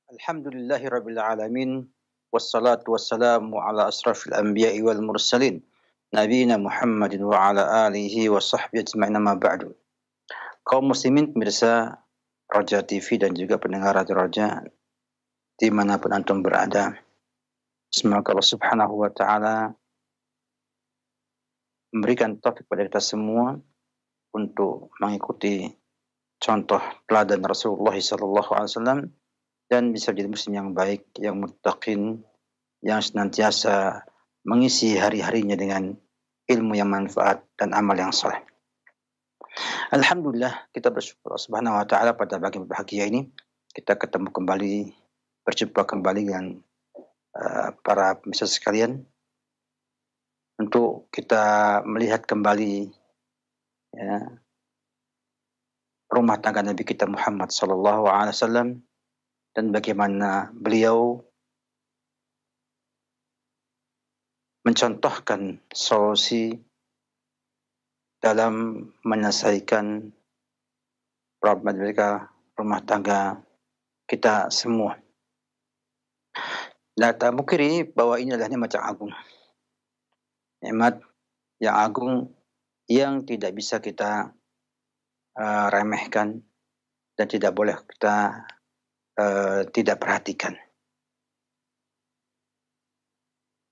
Alhamdulillahi rabbil alamin wassalatu wassalamu ala asrafil anbiya'i wal mursalin nabiyina Muhammadin wa ala alihi wa sahbihi ajma'in amma ba'du. Kaum muslimin pemirsa Roja TV dan juga pendengar Radio Roja dimanapun antum berada, semoga Allah subhanahu wa ta'ala memberikan taufik kepada kita semua untuk mengikuti contoh teladan Rasulullah SAW dan bisa menjadi muslim yang baik, yang muttaqin, yang senantiasa mengisi hari-harinya dengan ilmu yang manfaat dan amal yang saleh. Alhamdulillah, kita bersyukur subhanahu wa ta'ala pada pagi berbahagia ini kita ketemu kembali, berjumpa kembali dengan para pemirsa sekalian untuk kita melihat kembali ya, rumah tangga Nabi kita Muhammad sallallahu alaihi wasallam dan bagaimana beliau mencontohkan solusi dalam menyelesaikan problematika rumah tangga kita semua. Nah, tak mungkiri bahwa ini adalah nikmat yang agung. Nikmat yang agung yang tidak bisa kita remehkan dan tidak boleh kita tidak perhatikan.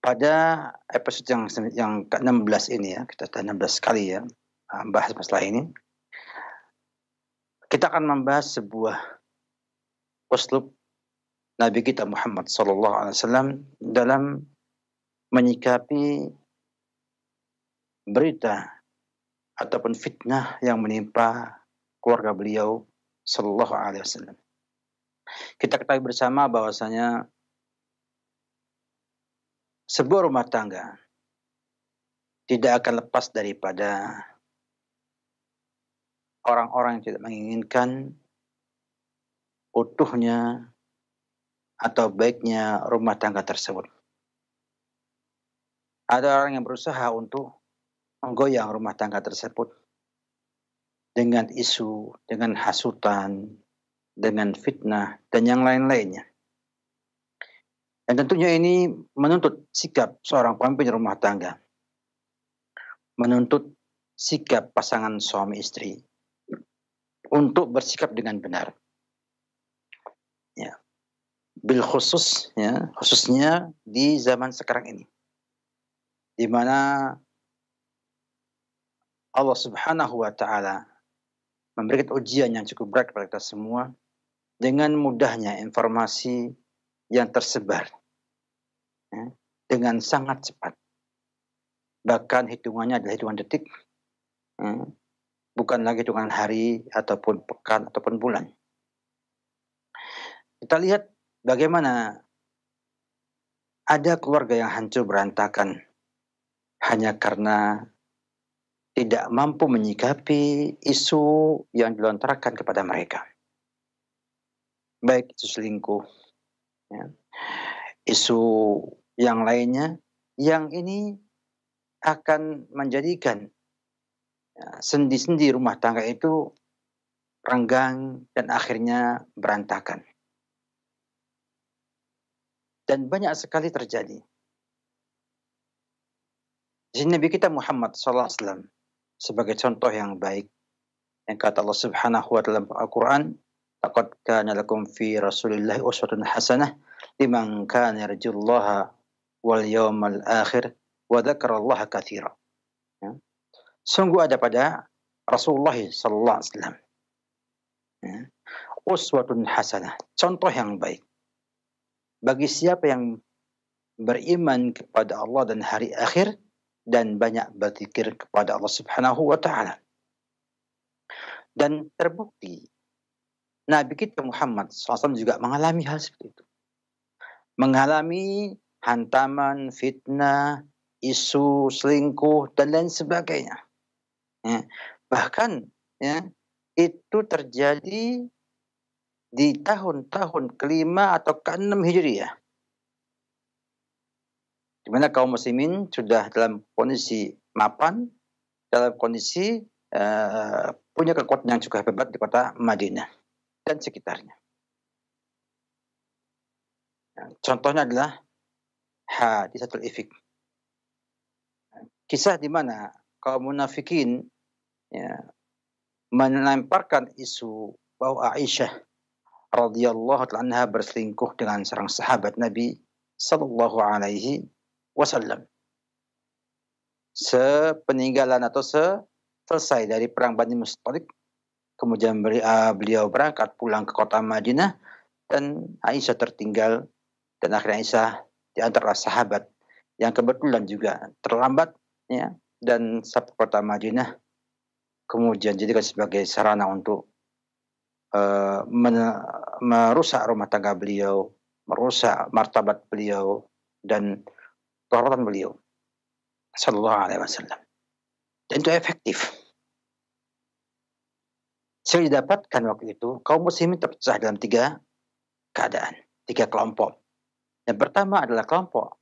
Pada episode yang ke-16 ini ya, kita 16 kali ya bahas masalah ini. Kita akan membahas sebuah uslub Nabi kita Muhammad SAW dalam menyikapi berita ataupun fitnah yang menimpa keluarga beliau Sallallahu Alaihi Wasallam. Kita ketahui bersama bahwasanya sebuah rumah tangga tidak akan lepas daripada orang-orang yang tidak menginginkan utuhnya atau baiknya rumah tangga tersebut. Ada orang yang berusaha untuk menggoyang rumah tangga tersebut dengan isu, dengan hasutan, dengan fitnah, dan yang lain-lainnya. Dan tentunya ini menuntut sikap seorang pemimpin rumah tangga. Menuntut sikap pasangan suami istri untuk bersikap dengan benar. Ya. Bil khusus, ya, khususnya di zaman sekarang ini. Di mana Allah Subhanahu wa ta'ala memberikan ujian yang cukup berat kepada kita semua dengan mudahnya informasi yang tersebar ya, dengan sangat cepat. Bahkan hitungannya adalah hitungan detik, ya, bukan lagi hitungan hari ataupun pekan ataupun bulan. Kita lihat bagaimana ada keluarga yang hancur berantakan hanya karena tidak mampu menyikapi isu yang dilontarkan kepada mereka. Baik isu selingkuh, ya, isu yang lainnya, yang ini akan menjadikan ya, sendi-sendi rumah tangga itu renggang dan akhirnya berantakan. Dan banyak sekali terjadi. Di sini Nabi kita Muhammad SAW sebagai contoh yang baik, yang kata Allah Subhanahu wa ta'ala dalam Al-Quran, laqad kana lakum fi Rasulillahi uswatun hasanah liman kana yarjullaha wal yawmal akhir wa dzakarallaha katsira. Ya. Sungguh ada pada Rasulullah sallallahu alaihi wasallam ya, uswatun hasanah, contoh yang baik bagi siapa yang beriman kepada Allah dan hari akhir dan banyak berzikir kepada Allah Subhanahu wa ta'ala. Dan terbukti Nabi kita Muhammad SAW juga mengalami hal seperti itu. Mengalami hantaman, fitnah, isu selingkuh, dan lain sebagainya. Ya. Bahkan ya, itu terjadi di tahun-tahun kelima atau ke-6 Hijriah. Di mana kaum muslimin sudah dalam kondisi mapan, dalam kondisi punya kekuatan yang cukup hebat di kota Madinah dan sekitarnya. Contohnya adalah hadisatul ifk. Kisah di mana kaum munafikin ya, melemparkan isu bahwa Aisyah radhiyallahu taala anha berselingkuh dengan seorang sahabat Nabi sallallahu alaihi wasallam. Sepeninggalan atau selesai dari perang Bani Mustalik, kemudian beliau berangkat pulang ke kota Madinah dan Aisyah tertinggal, dan akhirnya Aisyah di antara sahabat yang kebetulan juga terlambat ya, dan sampai kota Madinah kemudian jadikan sebagai sarana untuk merusak rumah tangga beliau, merusak martabat beliau dan kehormatan beliau sallallahu alaihi wasallam. Dan itu efektif. Saya didapatkan waktu itu kaum muslimin terpecah dalam 3 keadaan, 3 kelompok. Yang pertama adalah kelompok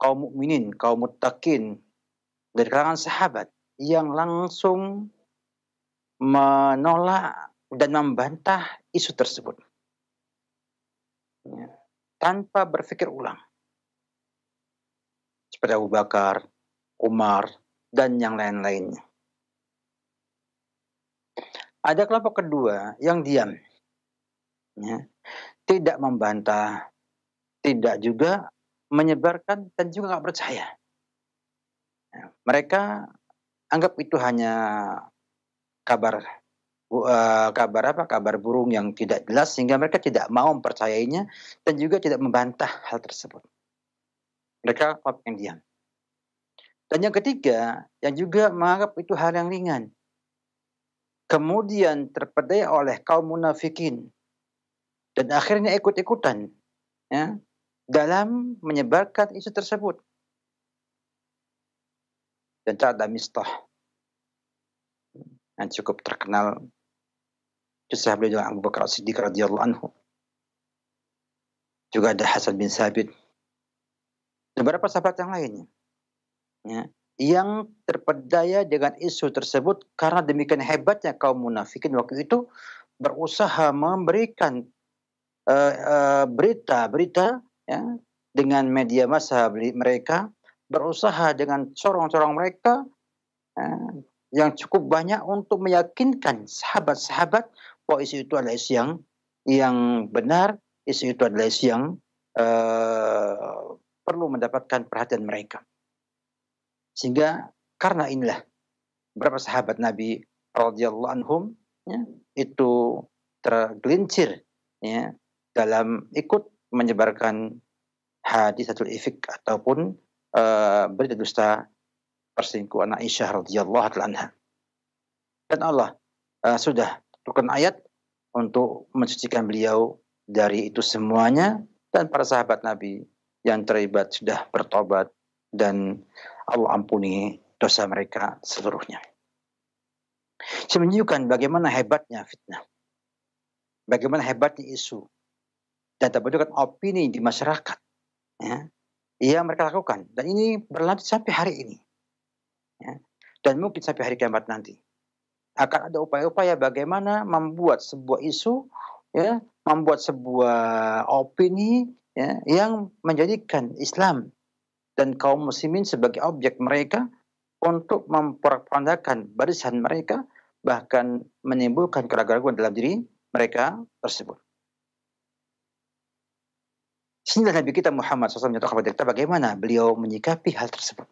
kaum mukminin, kaum muttaqin dari kalangan sahabat yang langsung menolak dan membantah isu tersebut. Ya, tanpa berpikir ulang. Seperti Abu Bakar, Umar, dan yang lain-lainnya. Ada kelompok kedua yang diam. Ya, tidak membantah, tidak juga menyebarkan, dan juga nggak percaya. Ya, mereka anggap itu hanya kabar burung yang tidak jelas, sehingga mereka tidak mau mempercayainya dan juga tidak membantah hal tersebut. Mereka kelompok yang diam. Dan yang ketiga, yang juga menganggap itu hal yang ringan. Kemudian terpedaya oleh kaum munafikin dan akhirnya ikut-ikutan ya, dalam menyebarkan isu tersebut. Dan ada Mistah yang cukup terkenal, kisah beliau dengan Abu Bakar As-Siddiq radhiyallahu anhu. Juga ada Hasan bin Sabit dan beberapa sahabat yang lainnya ya, yang terpedaya dengan isu tersebut karena demikian hebatnya kaum munafikin waktu itu berusaha memberikan berita-berita ya, dengan media massa mereka, berusaha dengan corong-corong mereka yang cukup banyak untuk meyakinkan sahabat-sahabat bahwa isu itu adalah isu yang benar, isu itu adalah isu yang perlu mendapatkan perhatian mereka. Sehingga karena inilah beberapa sahabat Nabi radhiyallahu anhum ya, itu tergelincir ya, dalam ikut menyebarkan hadisatul ifk ataupun berita dusta perselingkuhan Aisyah radhiyallahu anha. Dan Allah sudah turunkan ayat untuk mensucikan beliau dari itu semuanya, dan para sahabat Nabi yang terlibat sudah bertobat dan Allah ampuni dosa mereka seluruhnya. Saya menunjukkan bagaimana hebatnya fitnah, bagaimana hebatnya isu, dan terbentukkan opini di masyarakat ya, yang mereka lakukan. Dan ini berlanjut sampai hari ini. Ya, dan mungkin sampai hari kiamat nanti. Akan ada upaya-upaya bagaimana membuat sebuah isu, ya, membuat sebuah opini ya, yang menjadikan Islam dan kaum muslimin sebagai objek mereka untuk mempropagandakan barisan mereka, bahkan menimbulkan keraguan dalam diri mereka tersebut. Sehingga Nabi kita Muhammad SAW menyatakan kepada kita bagaimana beliau menyikapi hal tersebut.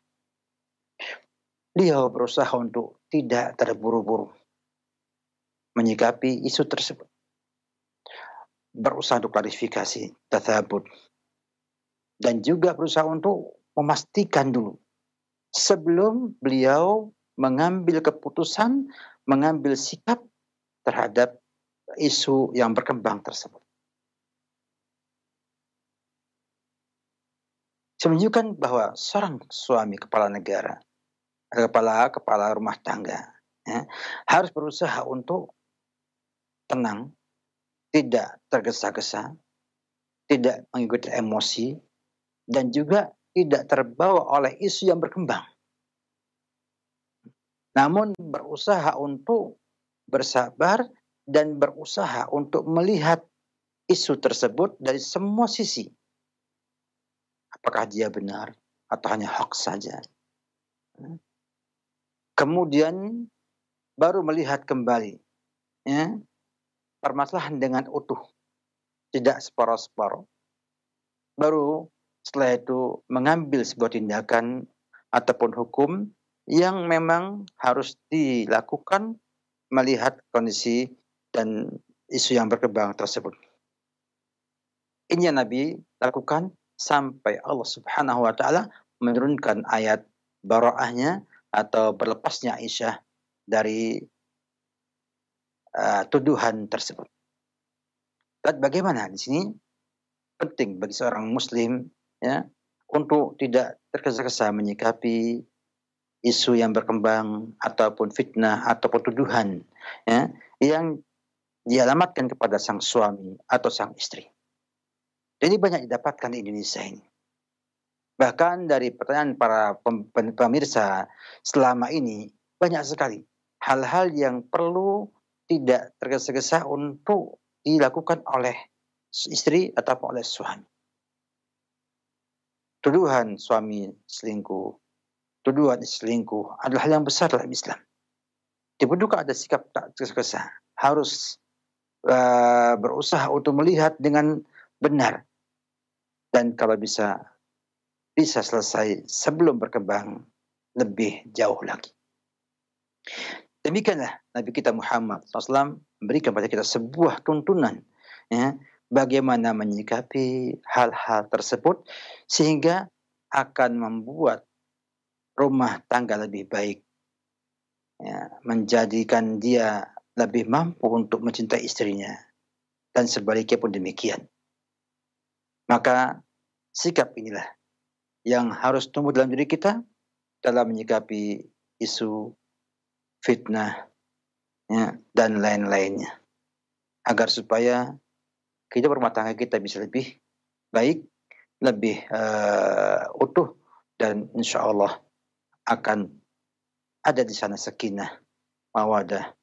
Beliau berusaha untuk tidak terburu-buru menyikapi isu tersebut. Berusaha untuk klarifikasi, tathabut. Dan juga berusaha untuk memastikan dulu sebelum beliau mengambil keputusan, mengambil sikap terhadap isu yang berkembang tersebut. Saya menunjukkan bahwa seorang suami kepala negara, kepala rumah tangga, ya, harus berusaha untuk tenang, tidak tergesa-gesa, tidak mengikuti emosi, dan juga tidak terbawa oleh isu yang berkembang. Namun berusaha untuk bersabar dan berusaha untuk melihat isu tersebut dari semua sisi. Apakah dia benar atau hanya hoax saja. Kemudian baru melihat kembali ya, permasalahan dengan utuh, tidak separuh-separuh. Baru setelah itu mengambil sebuah tindakan ataupun hukum yang memang harus dilakukan melihat kondisi dan isu yang berkembang tersebut. Ini yang Nabi lakukan sampai Allah Subhanahu wa taala menurunkan ayat bara'ahnya atau berlepasnya Aisyah dari tuduhan tersebut. Dan bagaimana di sini penting bagi seorang muslim ya untuk tidak tergesa-gesa menyikapi isu yang berkembang ataupun fitnah ataupun tuduhan ya yang dialamatkan kepada sang suami atau sang istri. Ini banyak didapatkan di Indonesia ini. Bahkan dari pertanyaan para pemirsa selama ini banyak sekali hal-hal yang perlu tidak tergesa-gesa untuk dilakukan oleh istri atau oleh suami. Tuduhan suami selingkuh, tuduhan selingkuh adalah hal yang besar dalam Islam. Dibutuhkan ada sikap tak tergesa-gesa. Harus berusaha untuk melihat dengan benar. Dan kalau bisa selesai sebelum berkembang lebih jauh lagi. Demikianlah Nabi kita Muhammad SAW memberikan kepada kita sebuah tuntunan ya, bagaimana menyikapi hal-hal tersebut sehingga akan membuat rumah tangga lebih baik, ya, menjadikan dia lebih mampu untuk mencintai istrinya dan sebaliknya pun demikian. Maka sikap inilah yang harus tumbuh dalam diri kita dalam menyikapi isu fitnah ya, dan lain-lainnya. Agar supaya kehidupan rumah tangga kita bisa lebih baik, lebih utuh, dan insya Allah akan ada di sana sakinah, mawadah,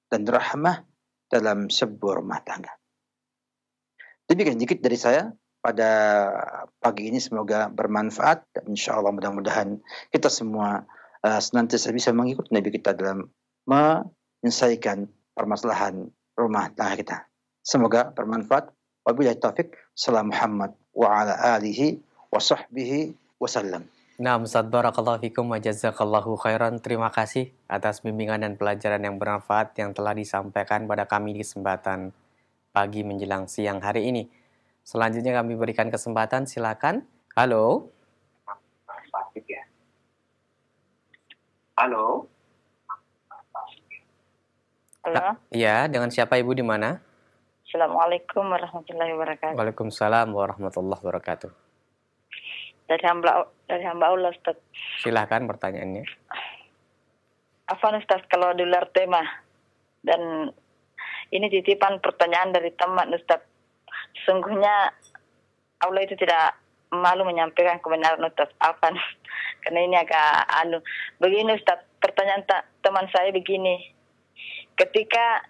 dan rahmah dalam sebuah rumah tangga. Demikian sedikit dari saya pada pagi ini, semoga bermanfaat dan insya Allah mudah-mudahan kita semua senantiasa bisa mengikuti Nabi kita dalam menyelesaikan permasalahan rumah tangga kita. Semoga bermanfaat. Wabillahi taufik. Salam Muhammad wa ala alihi wa sahbihi wasallam. Nah, Ustaz, barakallahu fikum wa jazakallahu khairan. Terima kasih atas bimbingan dan pelajaran yang bermanfaat yang telah disampaikan pada kami di kesempatan pagi menjelang siang hari ini. Selanjutnya kami berikan kesempatan, silakan. Halo. Halo. Halo. Iya, dengan siapa Ibu di mana? Assalamualaikum warahmatullahi wabarakatuh. Waalaikumsalam warahmatullahi wabarakatuh. Dari hamba Allah, Ustaz. Silakan pertanyaannya. Afwan Ustaz, kalau di luar tema. Dan ini titipan pertanyaan dari teman Ustaz. Sungguhnya Allah itu tidak malu menyampaikan kebenaran Ustaz. Afwan. Karena ini agak begini Ustaz, pertanyaan teman saya begini. Ketika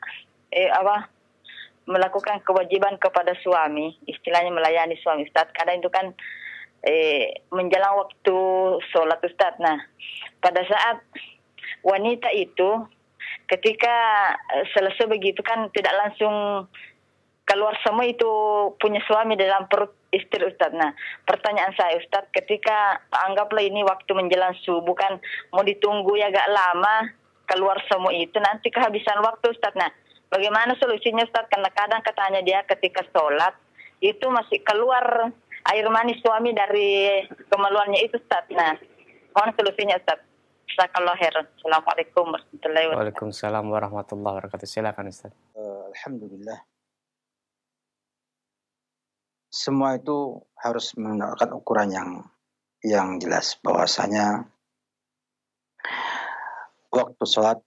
melakukan kewajiban kepada suami, istilahnya melayani suami Ustaz, kadang itu kan menjelang waktu sholat Ustaz. Nah, pada saat wanita itu ketika selesai begitu kan tidak langsung keluar semua itu punya suami dalam perut istri Ustaz. Nah, pertanyaan saya Ustaz, ketika anggaplah ini waktu menjelang subuh kan mau ditunggu ya agak lama keluar semua itu, nanti kehabisan waktu Ustaz. Nah, bagaimana solusinya Ustaz? Karena kadang katanya dia ketika sholat itu masih keluar air mani suami dari kemaluannya itu Ustaz. Nah, mohon solusinya Ustaz. Jazakallahu khairan. Assalamualaikum warahmatullahi wabarakatuh. Waalaikumsalam warahmatullahi wabarakatuh. Silakan Ustaz. Alhamdulillah. Semua itu harus menggunakan ukuran yang jelas, bahwasanya waktu sholat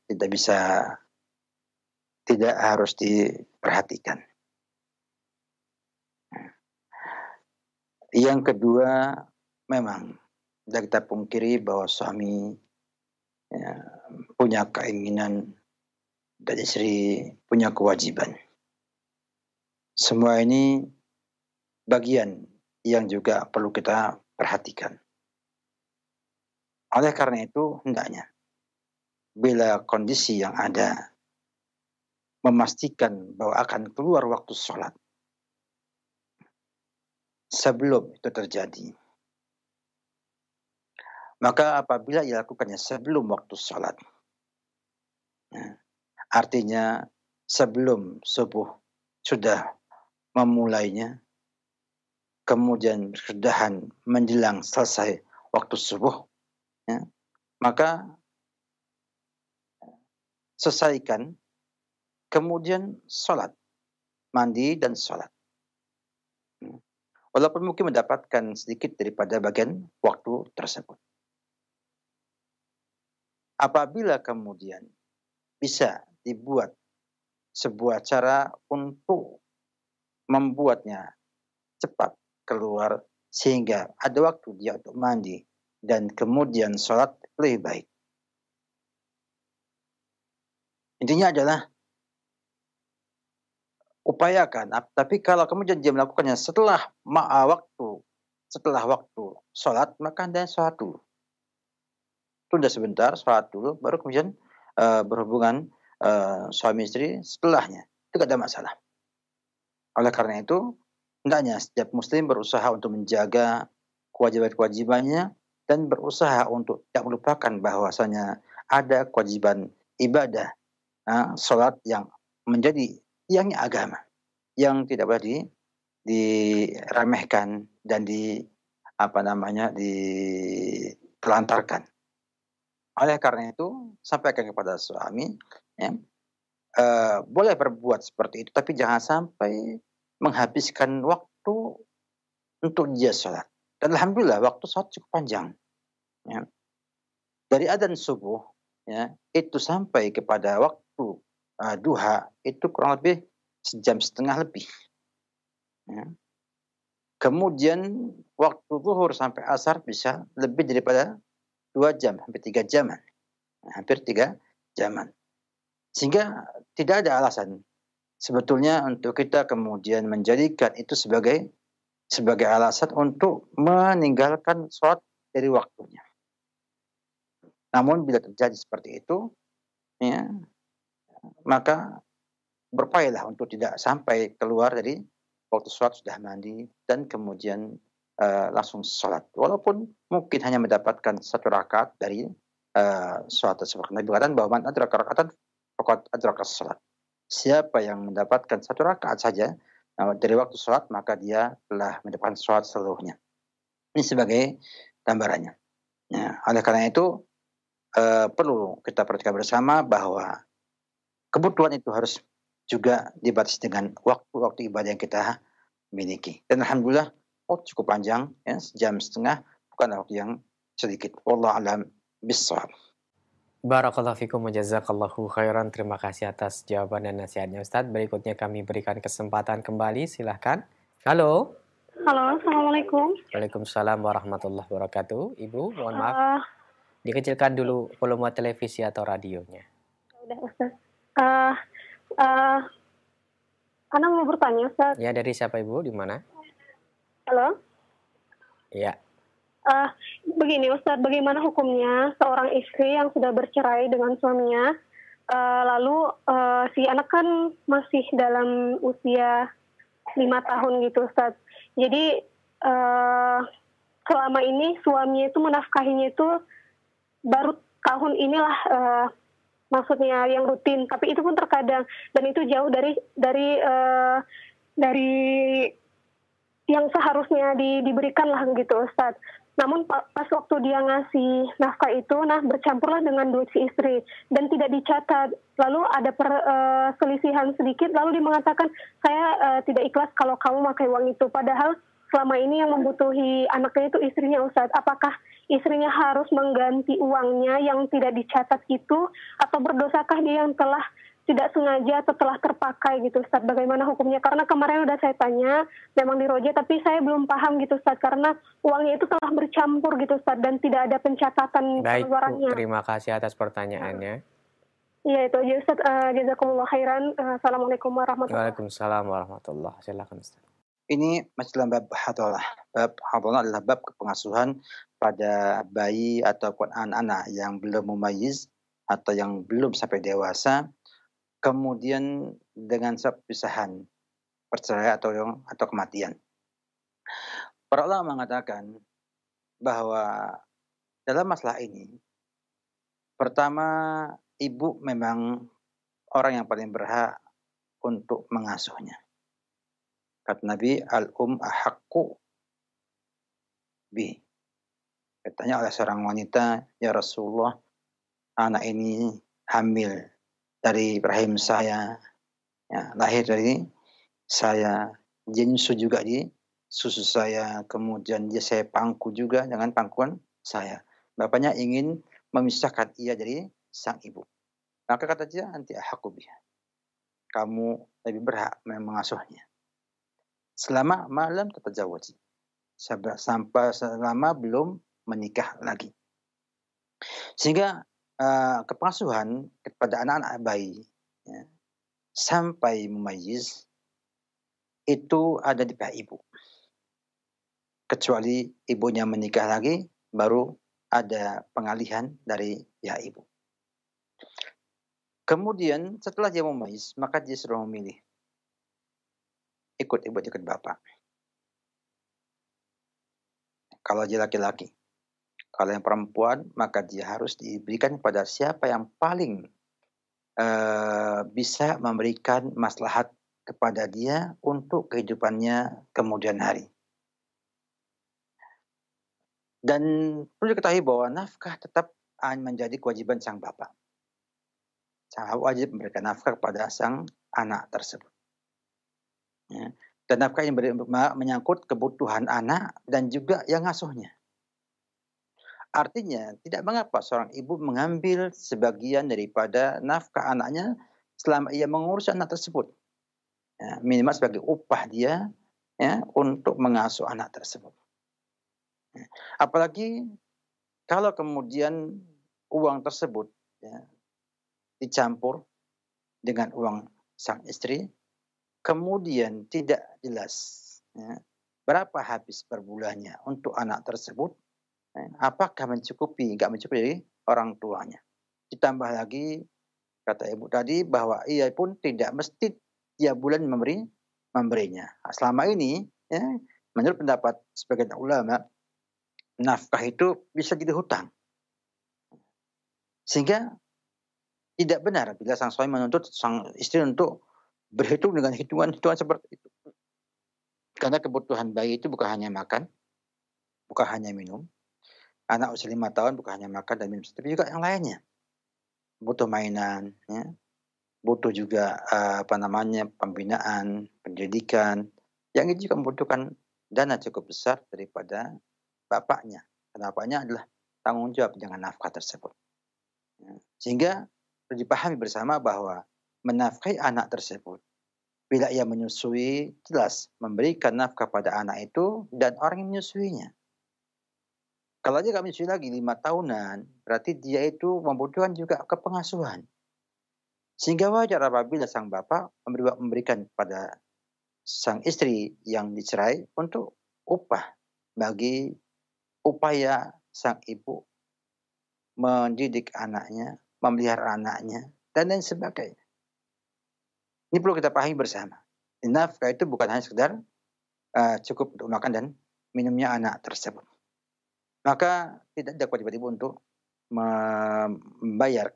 tidak harus diperhatikan. Yang kedua, memang tidak kita pungkiri bahwa suami punya keinginan dan istri punya kewajiban. Semua ini bagian yang juga perlu kita perhatikan. Oleh karena itu, hendaknya bila kondisi yang ada memastikan bahwa akan keluar waktu sholat sebelum itu terjadi. Maka apabila dilakukannya sebelum waktu sholat, artinya sebelum subuh sudah memulainya, kemudian berkesudahan menjelang selesai waktu subuh, maka selesaikan, kemudian sholat, mandi dan sholat. Walaupun mungkin mendapatkan sedikit daripada bagian waktu tersebut. Apabila kemudian bisa dibuat sebuah cara untuk membuatnya cepat keluar sehingga ada waktu dia untuk mandi dan kemudian sholat, lebih baik. Intinya adalah upayakan, tapi kalau kemudian dia melakukannya setelah waktu sholat, maka anda sholat dulu. Tunda sebentar, sholat dulu, baru kemudian berhubungan suami istri setelahnya. Itu tidak ada masalah. Oleh karena itu, hendaknya setiap muslim berusaha untuk menjaga kewajiban-kewajibannya dan berusaha untuk tidak melupakan bahwasanya ada kewajiban ibadah, sholat yang menjadi tiangnya agama, yang tidak boleh diremehkan dan ditelantarkan. Oleh karena itu, sampaikan kepada suami, boleh berbuat seperti itu, tapi jangan sampai menghabiskan waktu untuk dia sholat. Dan alhamdulillah waktu sholat cukup panjang. Dari adzan subuh, itu sampai kepada waktu duha, itu kurang lebih 1,5 jam lebih. Kemudian waktu zuhur sampai asar bisa lebih daripada 2 jam, hampir 3 jaman. Hampir 3 jaman. Sehingga tidak ada alasan sebetulnya untuk kita kemudian menjadikan itu sebagai alasan untuk meninggalkan sholat dari waktunya. Namun bila terjadi seperti itu, maka berupayalah untuk tidak sampai keluar dari waktu sholat, sudah mandi dan kemudian langsung sholat. Walaupun mungkin hanya mendapatkan 1 rakaat dari sholat tersebut. Nabi berkata bahwa man adraka raka'atan faqad adraka sholat. Siapa yang mendapatkan 1 rakaat saja dari waktu sholat, maka dia telah mendapatkan sholat seluruhnya. Ini sebagai gambarannya. Oleh karena itu, perlu kita perhatikan bersama bahwa kebutuhan itu harus juga dibatasi dengan waktu-waktu ibadah yang kita miliki. Dan alhamdulillah, cukup panjang, 1,5 jam, bukan waktu yang sedikit. Wallahu a'lam bishawab. Barakallahu fikum wa jazakallahu khairan. Terima kasih atas jawaban dan nasihatnya Ustadz. Berikutnya kami berikan kesempatan kembali, silahkan. Halo. Halo, Assalamualaikum. Waalaikumsalam warahmatullahi wabarakatuh. Ibu, mohon maaf. Dikecilkan dulu volume televisi atau radionya. Udah, Ustaz. Ana mau bertanya, Ustaz. Ya, dari siapa Ibu? Di mana? Halo? Ya. Begini, Ustaz, bagaimana hukumnya seorang istri yang sudah bercerai dengan suaminya, lalu si anak kan masih dalam usia 5 tahun gitu, Ustaz. Jadi, selama ini suaminya itu menafkahinya itu baru tahun inilah maksudnya yang rutin, tapi itu pun terkadang, dan itu jauh dari yang seharusnya diberikan lah gitu, Ustaz. Namun pas waktu dia ngasih nafkah itu, bercampurlah dengan duit si istri dan tidak dicatat. Lalu ada perselisihan sedikit, lalu dia mengatakan, saya tidak ikhlas kalau kamu pakai uang itu. Padahal selama ini yang membutuhi anaknya itu istrinya, Ustaz. Apakah istrinya harus mengganti uangnya yang tidak dicatat itu, atau berdosakah dia yang telah tidak sengaja atau telah terpakai gitu, Ustaz? Bagaimana hukumnya? Karena kemarin udah saya tanya, memang diroja, tapi saya belum paham gitu, Ustaz, karena uangnya itu telah bercampur gitu, Ustaz, dan tidak ada pencatatan pengeluarannya. Baik, terima kasih atas pertanyaannya. Iya itu aja Ustaz, jazakumullah khairan. Assalamualaikum warahmatullahi wabarakatuh. Waalaikumsalam warahmatullah. Silakan Ustaz. Ini masih dalam bab hadalah. Bab hadalah adalah bab pengasuhan pada bayi ataupun anak-anak yang belum mumayyiz atau yang belum sampai dewasa, kemudian dengan perpisahan, perceraian atau kematian. Para ulama mengatakan bahwa dalam masalah ini, pertama, ibu memang orang yang paling berhak untuk mengasuhnya. Kata Nabi, al-um ahaqqu bi. Katanya oleh seorang wanita, ya Rasulullah, anak ini hamil dari rahim saya, ya, lahir dari saya, jinsu juga di susu saya, kemudian dia saya pangku juga dengan pangkuan saya. Bapaknya ingin memisahkan ia dari sang ibu. Maka kata dia, anti ahaqqu biha. Kamu lebih berhak mengasuhnya. Selama malam tatajawwaji. Sampai selama belum menikah lagi. Sehingga kepengasuhan kepada anak-anak bayi, ya, sampai mumayyiz itu ada di pihak ibu. Kecuali ibunya menikah lagi, baru ada pengalihan dari pihak ibu. Kemudian setelah dia mumayyiz, maka dia sudah memilih ikut ibu, ikut bapak. Kalau dia laki-laki. Kalau yang perempuan, maka dia harus diberikan kepada siapa yang paling bisa memberikan maslahat kepada dia untuk kehidupannya kemudian hari. Dan perlu diketahui bahwa nafkah tetap menjadi kewajiban sang bapak. Sang wajib memberikan nafkah kepada sang anak tersebut. Ya. Dan nafkah ini menyangkut kebutuhan anak dan juga yang ngasuhnya. Artinya, tidak mengapa seorang ibu mengambil sebagian daripada nafkah anaknya selama ia mengurus anak tersebut. Ya, minimal sebagai upah dia, ya, untuk mengasuh anak tersebut. Ya. Apalagi kalau kemudian uang tersebut, ya, dicampur dengan uang sang istri, kemudian tidak jelas, ya, berapa habis per bulannya untuk anak tersebut, apakah mencukupi, nggak mencukupi dari orang tuanya. Ditambah lagi, kata ibu tadi, bahwa ia pun tidak mesti tiap bulan memberinya. Selama ini, ya, menurut pendapat sebagian ulama, nafkah itu bisa jadi hutang. Sehingga tidak benar bila sang suami menuntut sang istri untuk berhitung dengan hitungan-hitungan seperti itu. Karena kebutuhan bayi itu bukan hanya makan, bukan hanya minum. Anak usia 5 tahun bukan hanya makan dan minum, tapi juga yang lainnya. Butuh mainan, ya. Butuh juga pembinaan, pendidikan. Yang ini juga membutuhkan dana cukup besar daripada bapaknya. Karena bapaknya adalah tanggung jawab dengan nafkah tersebut. Ya. Sehingga perlu dipahami bersama bahwa menafkahi anak tersebut, bila ia menyusui, jelas memberikan nafkah pada anak itu dan orang yang menyusuinya. Kalau dia nggak menyusui lagi 5 tahunan, berarti dia itu membutuhkan juga kepengasuhan. Sehingga wajar apabila sang bapak memberikan kepada sang istri yang dicerai untuk upah bagi upaya sang ibu mendidik anaknya, memelihara anaknya, dan lain sebagainya. Ini perlu kita pahami bersama. Nafkah itu bukan hanya sekedar cukup untuk makan dan minumnya anak tersebut. Maka tidak ada kewajiban ibu untuk membayar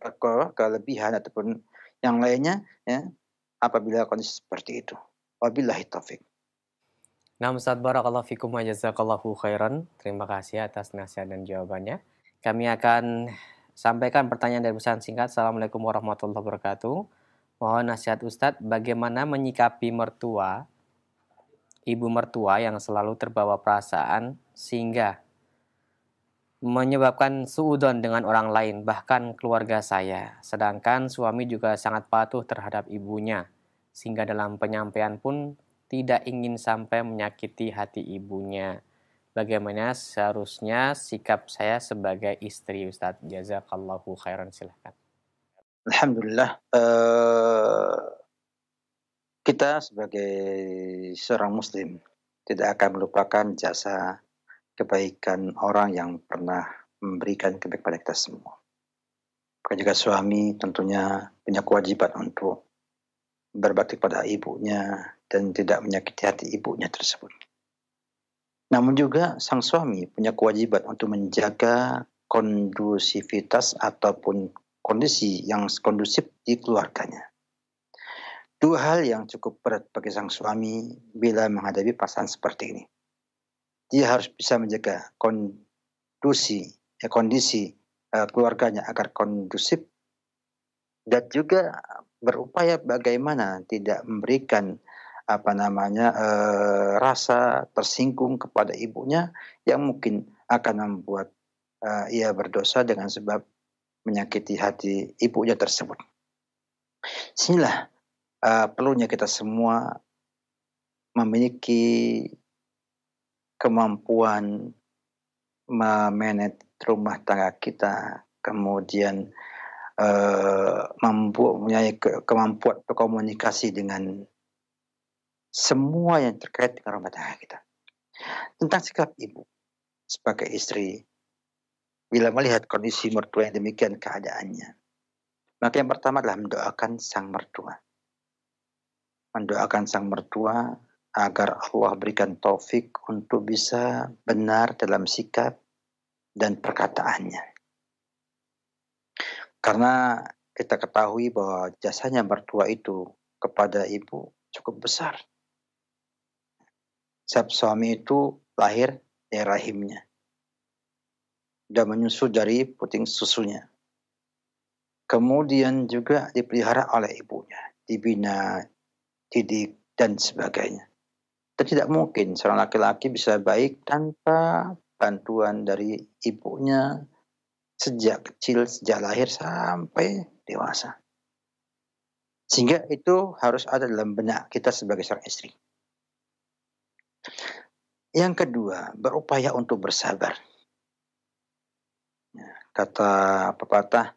kelebihan ataupun yang lainnya, ya, apabila kondisi seperti itu. Wabillahi taufik. Nah, Ustaz, barakallahu fikum wa jazakallahu khairan. Terima kasih atas nasihat dan jawabannya. Kami akan sampaikan pertanyaan dari pesan singkat. Assalamualaikum warahmatullahi wabarakatuh. Mohon nasihat Ustadz, bagaimana menyikapi mertua, ibu mertua yang selalu terbawa perasaan sehingga menyebabkan suudzon dengan orang lain, bahkan keluarga saya. Sedangkan suami juga sangat patuh terhadap ibunya, sehingga dalam penyampaian pun tidak ingin sampai menyakiti hati ibunya. Bagaimana seharusnya sikap saya sebagai istri, Ustadz? Jazakallahu khairan, silahkan. Alhamdulillah, kita sebagai seorang muslim tidak akan melupakan jasa kebaikan orang yang pernah memberikan kebaikan kepada kita semua. Maka juga suami tentunya punya kewajiban untuk berbakti pada ibunya dan tidak menyakiti hati ibunya tersebut. Namun juga sang suami punya kewajiban untuk menjaga kondusivitas ataupun kondisi yang kondusif di keluarganya. Dua hal yang cukup berat bagi sang suami bila menghadapi pasangan seperti ini. Dia harus bisa menjaga kondisi keluarganya agar kondusif dan juga berupaya bagaimana tidak memberikan rasa tersinggung kepada ibunya yang mungkin akan membuat ia berdosa dengan sebab menyakiti hati ibunya tersebut. Sinilah perlunya kita semua memiliki kemampuan memanage rumah tangga kita, kemudian mempunyai kemampuan berkomunikasi dengan semua yang terkait dengan rumah tangga kita. Tentang sikap ibu sebagai istri, bila melihat kondisi mertua yang demikian keadaannya, maka yang pertama adalah mendoakan sang mertua. Mendoakan sang mertua agar Allah berikan taufik untuk bisa benar dalam sikap dan perkataannya. Karena kita ketahui bahwa jasanya mertua itu kepada ibu cukup besar. Sebab suami itu lahir dari rahimnya dan menyusu dari puting susunya. Kemudian juga dipelihara oleh ibunya, dibina, didik, dan sebagainya. Dan tidak mungkin seorang laki-laki bisa baik tanpa bantuan dari ibunya sejak kecil, sejak lahir sampai dewasa. Sehingga itu harus ada dalam benak kita sebagai seorang istri. Yang kedua, berupaya untuk bersabar. Kata pepatah,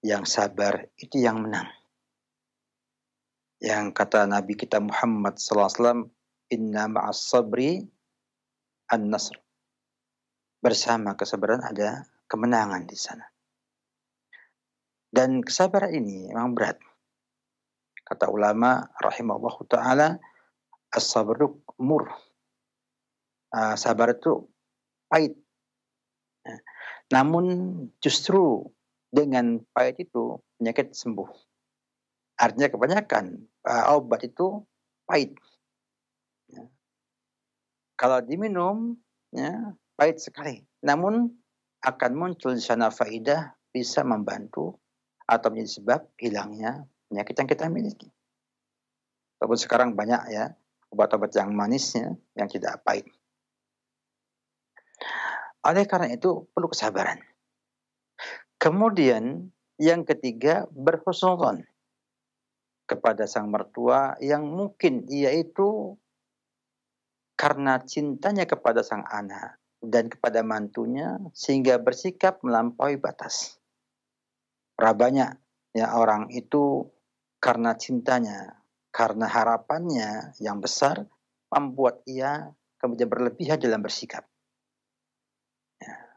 yang sabar itu yang menang. Yang kata Nabi kita Muhammad SAW, inna ma'as sabri an-nasr. Bersama kesabaran ada kemenangan di sana. Dan kesabaran ini memang berat. Kata ulama rahimahullah ta'ala, as-sabru mur. Sabar itu pahit. Namun justru dengan pahit itu penyakit sembuh. Artinya kebanyakan obat itu pahit. Kalau diminum, pahit sekali. Namun akan muncul di sana faidah, bisa membantu atau menjadi sebab hilangnya penyakit yang kita miliki. Walaupun sekarang banyak obat-obat yang manisnya yang tidak pahit. Oleh karena itu perlu kesabaran. Kemudian yang ketiga, berhusnuzon kepada sang mertua yang mungkin ia itu karena cintanya kepada sang anak dan kepada mantunya sehingga bersikap melampaui batas. Banyak orang itu karena cintanya, karena harapannya yang besar membuat ia kemudian berlebihan dalam bersikap.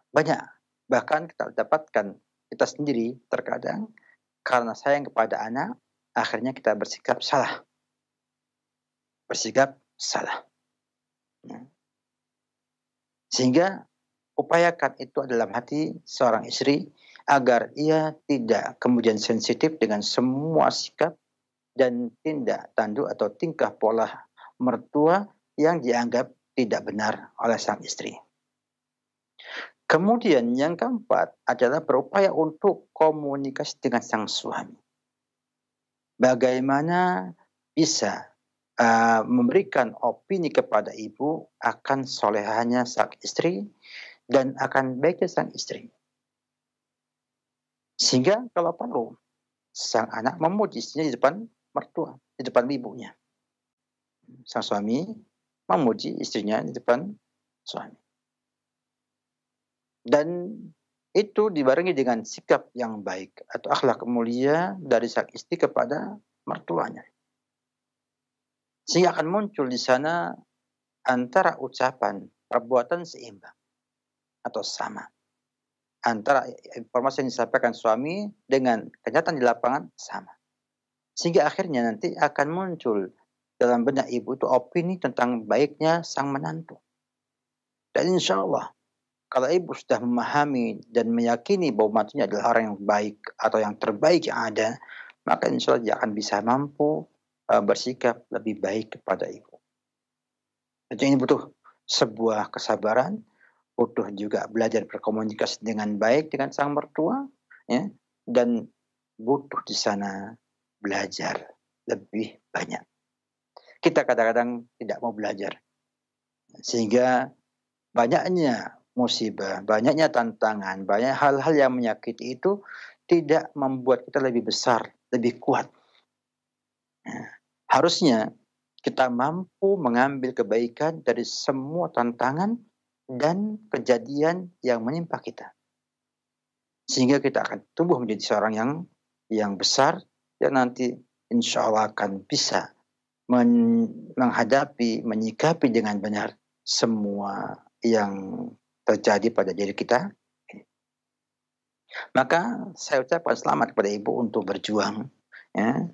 Banyak, bahkan kita dapatkan kita sendiri terkadang karena sayang kepada anak, akhirnya kita bersikap salah. Sehingga upayakan itu dalam hati seorang istri agar ia tidak kemudian sensitif dengan semua sikap dan tindak tanduk atau tingkah pola mertua yang dianggap tidak benar oleh sang istri. Kemudian yang keempat adalah berupaya untuk komunikasi dengan sang suami. Bagaimana bisa memberikan opini kepada ibu akan solehahnya sang istri dan akan baiknya sang istri. Sehingga kalau perlu, sang anak memuji istrinya di depan mertua, di depan ibunya. Sang suami memuji istrinya di depan suami. Dan itu dibarengi dengan sikap yang baik atau akhlak mulia dari sang istri kepada mertuanya. Sehingga akan muncul di sana antara ucapan, perbuatan seimbang atau sama. Antara informasi yang disampaikan suami dengan kenyataan di lapangan sama. Sehingga akhirnya nanti akan muncul dalam benak ibu itu opini tentang baiknya sang menantu. Dan insya Allah, kalau ibu sudah memahami dan meyakini bahwa mantunya adalah orang yang baik atau yang terbaik yang ada, maka insya Allah dia akan bisa mampu bersikap lebih baik kepada ibu. Jadi ini butuh sebuah kesabaran, butuh juga belajar berkomunikasi dengan baik dengan sang mertua, ya, dan butuh di sana belajar lebih banyak. Kita kadang-kadang tidak mau belajar, sehingga banyaknya musibah, banyaknya tantangan, banyak hal-hal yang menyakiti itu tidak membuat kita lebih besar, lebih kuat. Harusnya kita mampu mengambil kebaikan dari semua tantangan dan kejadian yang menimpa kita. Sehingga kita akan tumbuh menjadi seorang yang besar, yang nanti insya Allah akan bisa menghadapi, menyikapi dengan benar semua yang terjadi pada diri kita. Maka saya ucapkan selamat kepada ibu untuk berjuang, ya,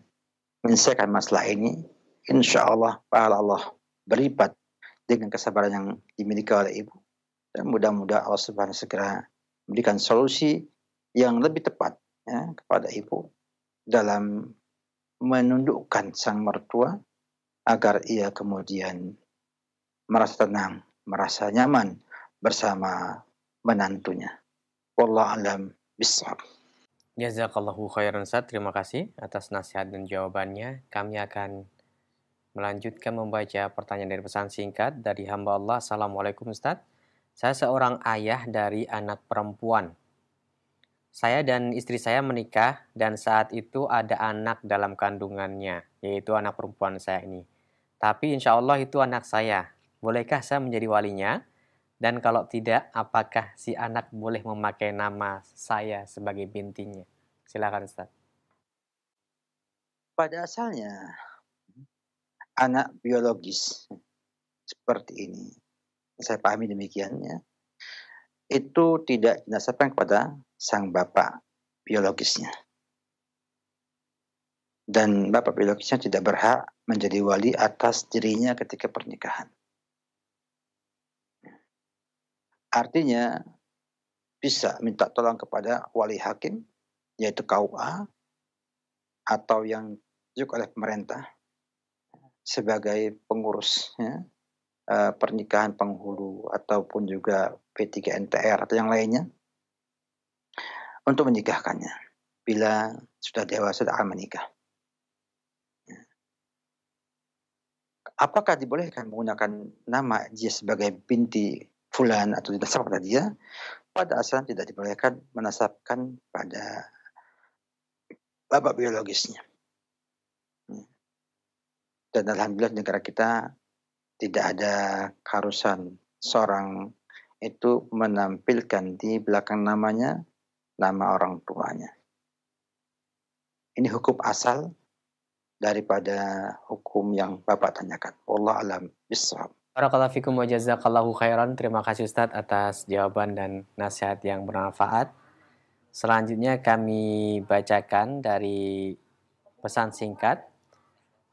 menyelesaikan masalah ini. Insya Allah pahala Allah berlipat dengan kesabaran yang dimiliki oleh ibu. Dan mudah-mudahan Allah Subhanahu segera memberikan solusi yang lebih tepat, ya, kepada ibu dalam menundukkan sang mertua agar ia kemudian merasa tenang, merasa nyaman bersama menantunya. Wallahu a'lam bishawab. Jazakallahu khairan Ustaz, terima kasih atas nasihat dan jawabannya. Kami akan melanjutkan membaca pertanyaan dari pesan singkat dari hamba Allah. Assalamualaikum Ustaz. Saya seorang ayah dari anak perempuan. Saya dan istri saya menikah dan saat itu ada anak dalam kandungannya, yaitu anak perempuan saya ini. Tapi insya Allah itu anak saya. Bolehkah saya menjadi walinya? Dan kalau tidak, apakah si anak boleh memakai nama saya sebagai bintinya? Silakan Ustaz. Pada asalnya, anak biologis seperti ini, saya pahami demikiannya, itu tidak dinasabkan kepada sang bapak biologisnya. Dan bapak biologisnya tidak berhak menjadi wali atas dirinya ketika pernikahan. Artinya, bisa minta tolong kepada wali hakim, yaitu KUA, atau yang ditunjuk oleh pemerintah sebagai pengurus, ya, pernikahan penghulu ataupun juga P3NTR atau yang lainnya untuk menikahkannya bila sudah dewasa dan akan menikah. Apakah dibolehkan menggunakan nama dia sebagai binti fulan atau dinasabkan pada dia? Pada asalnya tidak dibolehkan menasabkan pada bapak biologisnya. Dan alhamdulillah di negara kita tidak ada keharusan seorang itu menampilkan di belakang namanya nama orang tuanya. Ini hukum asal daripada hukum yang Bapak tanyakan. Wallahu a'lam bishawab. Barakallahu fikum wa jazakallahu khairan. Terima kasih Ustadz atas jawaban dan nasihat yang bermanfaat. Selanjutnya kami bacakan dari pesan singkat.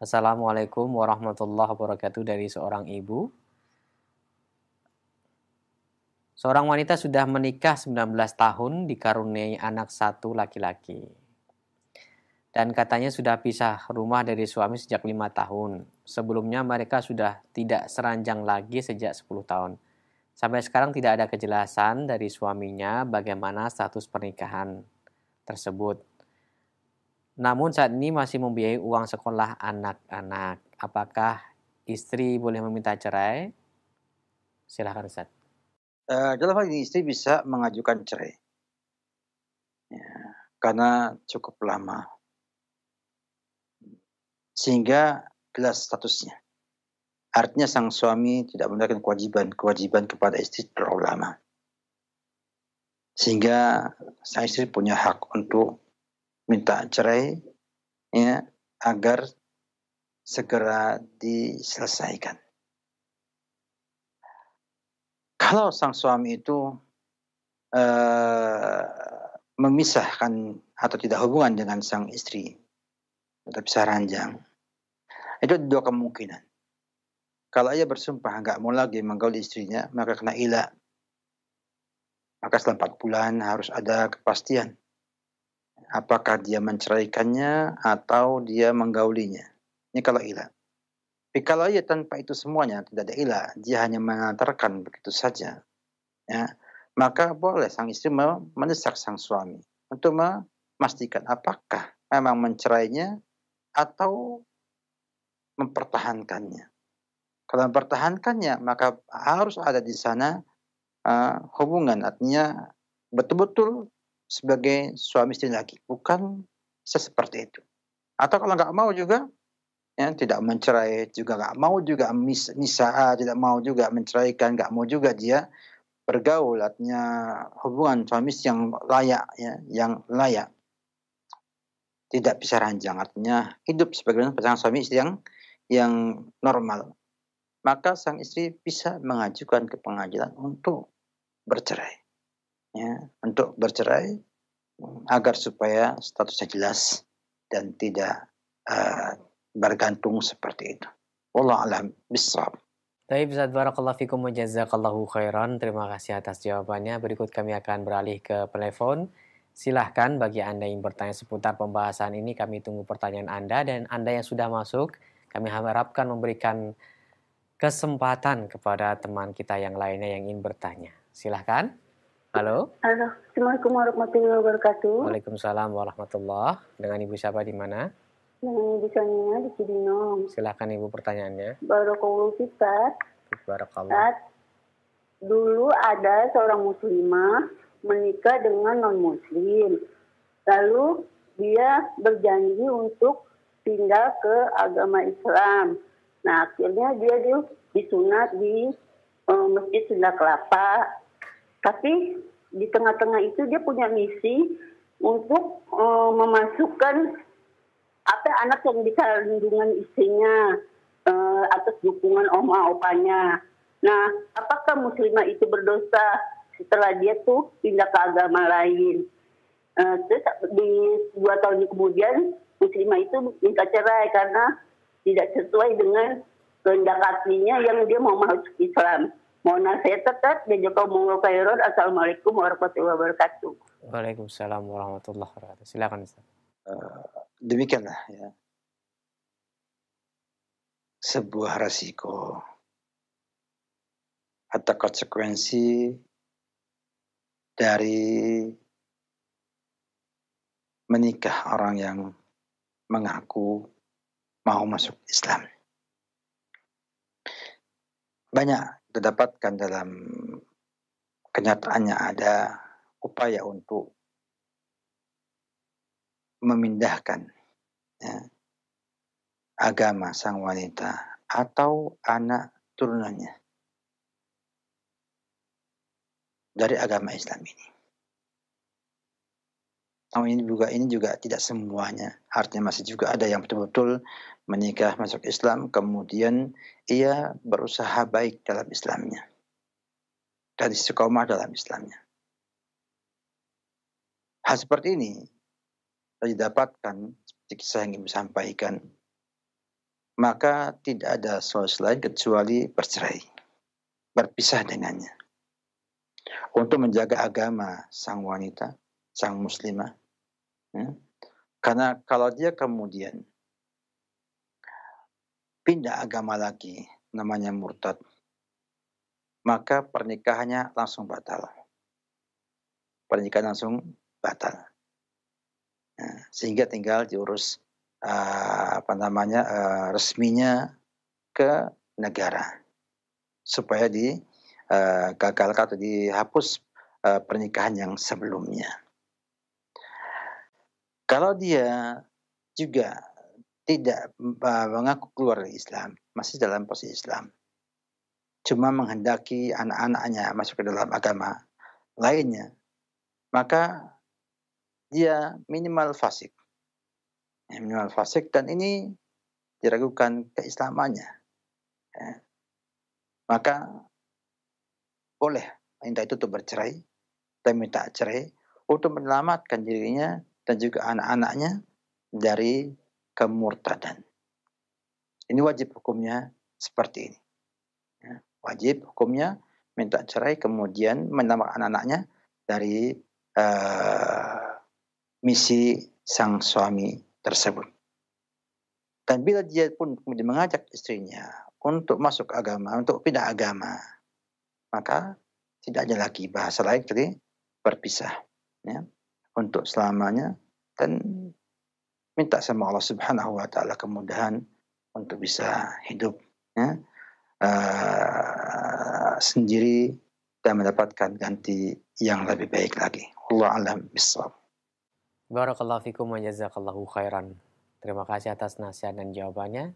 Assalamualaikum warahmatullahi wabarakatuh dari seorang ibu. Seorang wanita sudah menikah 19 tahun dikaruniai anak satu laki-laki. Dan katanya sudah pisah rumah dari suami sejak 5 tahun. Sebelumnya mereka sudah tidak seranjang lagi sejak 10 tahun. Sampai sekarang tidak ada kejelasan dari suaminya bagaimana status pernikahan tersebut. Namun saat ini masih membiayai uang sekolah anak-anak. Apakah istri boleh meminta cerai? Silahkan Ustaz. Dalam hal ini istri bisa mengajukan cerai. Ya, karena cukup lama. Sehingga jelas statusnya. Artinya sang suami tidak mendapatkan kewajiban kepada istri terlalu lama. Sehingga sang istri punya hak untuk minta cerai, ya, agar segera diselesaikan. Kalau sang suami itu memisahkan atau tidak hubungan dengan sang istri, atau pisah ranjang, itu dua kemungkinan. Kalau ia bersumpah nggak mau lagi menggauli istrinya, maka kena ila. Maka setelah 4 bulan harus ada kepastian. Apakah dia menceraikannya atau dia menggaulinya. Ini kalau ila. Tapi kalau ia tanpa itu semuanya, tidak ada ila, dia hanya mengantarkan begitu saja, ya, maka boleh sang istri mendesak sang suami untuk memastikan apakah memang mencerainya atau mempertahankannya. Kalau mempertahankannya, maka harus ada di sana hubungan, artinya betul-betul sebagai suami istri lagi, bukan seperti itu. Atau kalau nggak mau juga, ya, tidak mencerai juga nggak mau juga misah, tidak mau juga menceraikan, nggak mau juga dia bergaul, artinya hubungan suami istri yang layak, ya, yang layak, tidak pisah ranjang, artinya hidup sebagai pasangan suami istri yang normal. Maka sang istri bisa mengajukan ke pengadilan untuk bercerai, ya, untuk bercerai agar supaya statusnya jelas dan tidak bergantung seperti itu. Wallahu a'lam bishawab. Baik, Ustaz, barakallahu fikum wa jazakallahu khairan. Terima kasih atas jawabannya. Berikut kami akan beralih ke telepon. Silahkan bagi Anda yang bertanya seputar pembahasan ini, kami tunggu pertanyaan Anda. Dan Anda yang sudah masuk, kami harapkan memberikan kesempatan kepada teman kita yang lainnya yang ingin bertanya. Silahkan. Halo. Halo, Assalamualaikum warahmatullahi wabarakatuh. Waalaikumsalam warahmatullahi. Dengan Ibu siapa di mana? Dengan Ibu Sonia di Cibinong. Silahkan Ibu pertanyaannya. Barakallahu Ustaz. Barakallahu. Ustaz, dulu ada seorang muslimah menikah dengan non-muslim. Lalu dia berjanji untuk pindah ke agama Islam. Nah, akhirnya dia disunat di Masjid Sunda Kelapa. Tapi di tengah-tengah itu dia punya misi untuk memasukkan anak yang bisa lindungan istrinya atas dukungan oma opanya. Nah, apakah muslimah itu berdosa setelah dia tuh pindah ke agama lain? Terus di 2 tahun kemudian muslimah itu minta cerai karena tidak sesuai dengan kehendak aslinya yang dia mau masuk Islam. Mohon nasihat tetap dan jazakumullahu khairan. Assalamualaikum warahmatullahi wabarakatuh. Waalaikumsalam warahmatullahi wabarakatuh. Silakan Ustaz. Demikianlah, ya, sebuah resiko atau konsekuensi dari menikah orang yang mengaku mau masuk Islam. Banyak didapatkan dalam kenyataannya ada upaya untuk memindahkan, ya, agama sang wanita atau anak turunannya dari agama Islam ini. Namun ini juga tidak semuanya. Artinya masih juga ada yang betul-betul menikah masuk Islam, kemudian ia berusaha baik dalam Islamnya dan istiqomah dalam Islamnya. Hal seperti ini didapatkan seperti kisah yang Ibu sampaikan, maka tidak ada solusi lain kecuali bercerai, berpisah dengannya, untuk menjaga agama sang wanita, sang muslimah. Ya. Karena kalau dia kemudian pindah agama lagi, namanya murtad, maka pernikahannya langsung batal. Pernikahan langsung batal. Nah, sehingga tinggal diurus resminya ke negara supaya digagalkan atau dihapus pernikahan yang sebelumnya. Kalau dia juga tidak mengaku keluar dari Islam, masih dalam posisi Islam, cuma menghendaki anak-anaknya masuk ke dalam agama lainnya, maka dia minimal fasik. Minimal fasik, dan ini diragukan keislamannya. Ya. Maka boleh minta itu untuk bercerai dan minta cerai untuk menyelamatkan dirinya dan juga anak-anaknya dari kemurtadan. Ini wajib hukumnya seperti ini. Ya. Wajib hukumnya minta cerai kemudian menyelamatkan anak-anaknya dari misi sang suami tersebut. Dan bila dia pun kemudian mengajak istrinya untuk masuk agama, untuk pindah agama, maka tidak ada lagi bahasa lain kecuali berpisah, ya, untuk selamanya, dan minta sama Allah Subhanahu wa taala kemudahan untuk bisa hidup, ya, sendiri dan mendapatkan ganti yang lebih baik lagi. Wallahu a'lam bishawab. Barakallahu fikum wa jazakallahu khairan. Terima kasih atas nasihat dan jawabannya.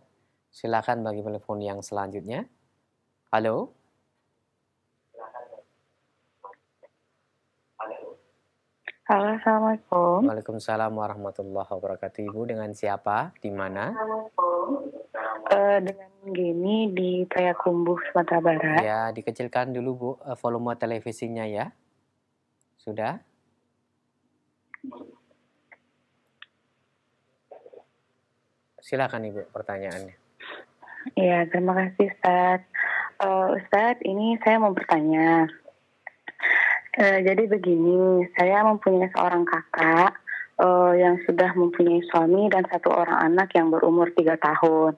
Silakan bagi telepon yang selanjutnya. Halo. Halo, Assalamualaikum. Waalaikumsalam warahmatullahi wabarakatuh. Ibu dengan siapa? Di mana? Dengan Geni di Payakumbuh, Sumatera Barat. Ya, dikecilkan dulu Bu volume televisinya ya. Sudah? Silakan Ibu pertanyaannya. Iya, terima kasih Ustaz. Ustaz, ini saya mau bertanya. Jadi begini, saya mempunyai seorang kakak yang sudah mempunyai suami dan satu orang anak yang berumur 3 tahun.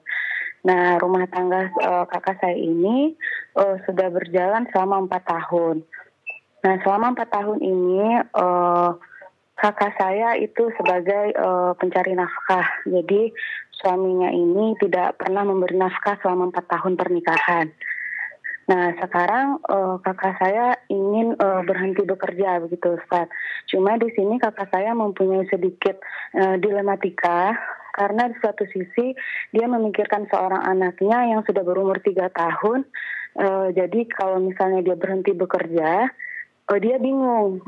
Nah, rumah tangga kakak saya ini sudah berjalan selama 4 tahun. Nah, selama 4 tahun ini kakak saya itu sebagai pencari nafkah. Jadi suaminya ini tidak pernah memberi nafkah selama 4 tahun pernikahan. Nah, sekarang kakak saya ingin berhenti bekerja begitu Ustaz. Cuma di sini kakak saya mempunyai sedikit dilematika karena di suatu sisi dia memikirkan seorang anaknya yang sudah berumur 3 tahun. Jadi kalau misalnya dia berhenti bekerja, dia bingung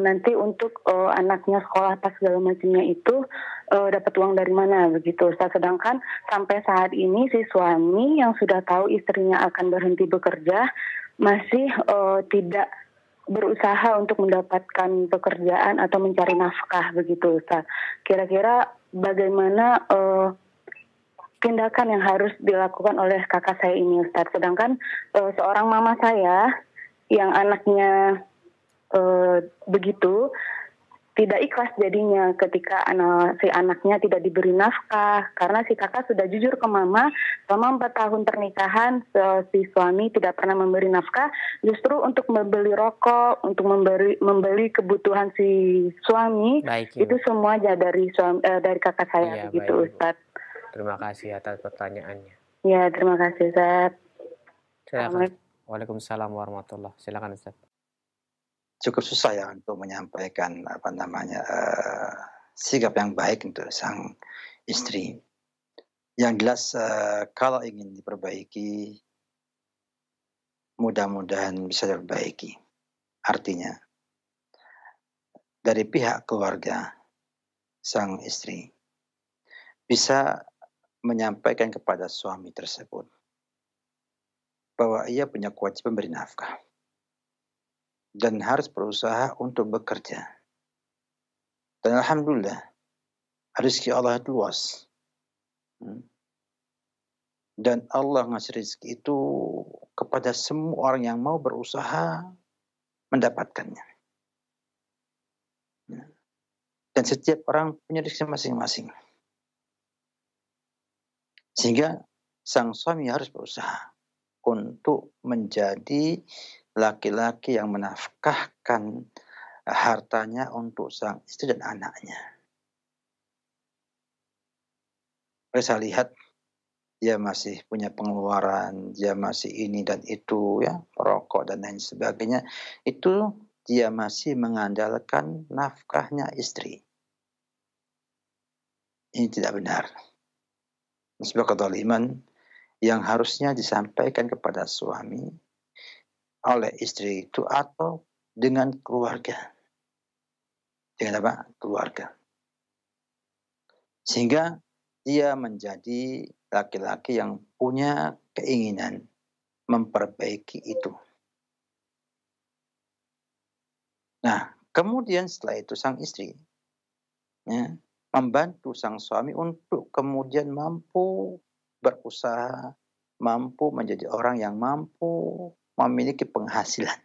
nanti untuk anaknya sekolah pas segala macamnya itu dapat uang dari mana begitu. Sedangkan sampai saat ini si suami yang sudah tahu istrinya akan berhenti bekerja masih tidak berusaha untuk mendapatkan pekerjaan atau mencari nafkah begitu Ustaz. Kira-kira bagaimana tindakan yang harus dilakukan oleh kakak saya ini Ustaz. Sedangkan seorang mama saya yang anaknya begitu tidak ikhlas jadinya ketika si anaknya tidak diberi nafkah karena si kakak sudah jujur ke mama selama 4 tahun pernikahan si suami tidak pernah memberi nafkah, justru untuk membeli rokok, untuk membeli kebutuhan si suami. Baik, itu semua aja dari kakak saya ya, begitu Ustaz. Terima kasih atas pertanyaannya. Ya, terima kasih Ustaz. Waalaikumsalam warahmatullahi wabarakatuh. Silakan Ustaz. Cukup susah ya untuk menyampaikan sikap yang baik untuk sang istri. Yang jelas kalau ingin diperbaiki, mudah-mudahan bisa diperbaiki. Artinya dari pihak keluarga sang istri bisa menyampaikan kepada suami tersebut bahwa ia punya kewajiban beri nafkah dan harus berusaha untuk bekerja. Dan alhamdulillah, rezeki Allah itu luas. Dan Allah ngasih rezeki itu kepada semua orang yang mau berusaha mendapatkannya. Dan setiap orang punya rezeki masing-masing. Sehingga sang suami harus berusaha untuk menjadi laki-laki yang menafkahkan hartanya untuk sang istri dan anaknya. Saya lihat dia masih punya pengeluaran, dia masih ini dan itu ya, rokok dan lain sebagainya. Itu dia masih mengandalkan nafkahnya istri. Ini tidak benar. Sebuah kezaliman yang harusnya disampaikan kepada suami oleh istri itu atau dengan keluarga. dengan apa? Keluarga. Sehingga dia menjadi laki-laki yang punya keinginan memperbaiki itu. Nah, kemudian setelah itu sang istri ya, membantu sang suami untuk kemudian mampu berusaha, mampu menjadi orang yang mampu memiliki penghasilan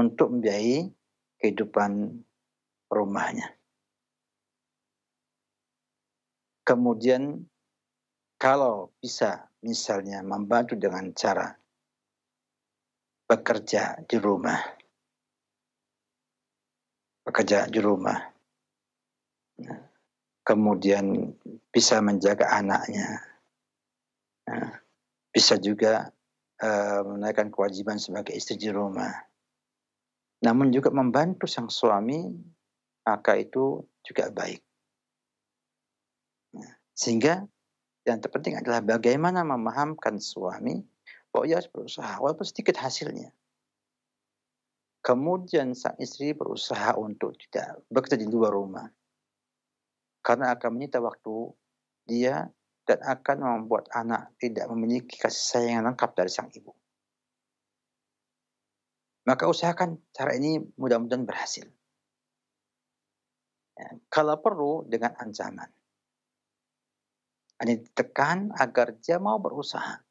untuk membiayai kehidupan rumahnya. Kemudian kalau bisa misalnya membantu dengan cara bekerja di rumah, kemudian bisa menjaga anaknya, bisa juga menunaikan kewajiban sebagai istri di rumah, namun juga membantu sang suami, maka itu juga baik. Sehingga yang terpenting adalah bagaimana memahamkan suami bahwa ia harus berusaha walaupun sedikit hasilnya. Kemudian sang istri berusaha untuk tidak bekerja di luar rumah, karena akan menyita waktu dia dan akan membuat anak tidak memiliki kasih sayang yang lengkap dari sang ibu. Maka usahakan cara ini mudah-mudahan berhasil. Ya, kalau perlu dengan ancaman. Ini ditekan agar dia mau berusaha.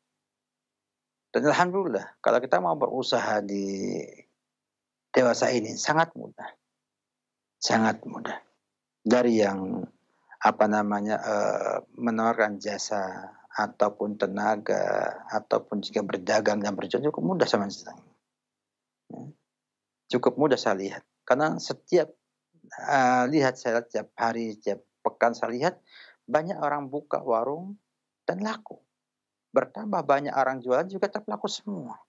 Dan alhamdulillah, kalau kita mau berusaha di dewasa ini sangat mudah. Sangat mudah. Dari yang menawarkan jasa ataupun tenaga ataupun juga berdagang dan berjualan cukup mudah sama sekali. Cukup mudah saya lihat. Karena setiap saya lihat setiap hari, setiap pekan saya lihat banyak orang buka warung dan laku. Bertambah banyak orang jualan juga tetap laku semua.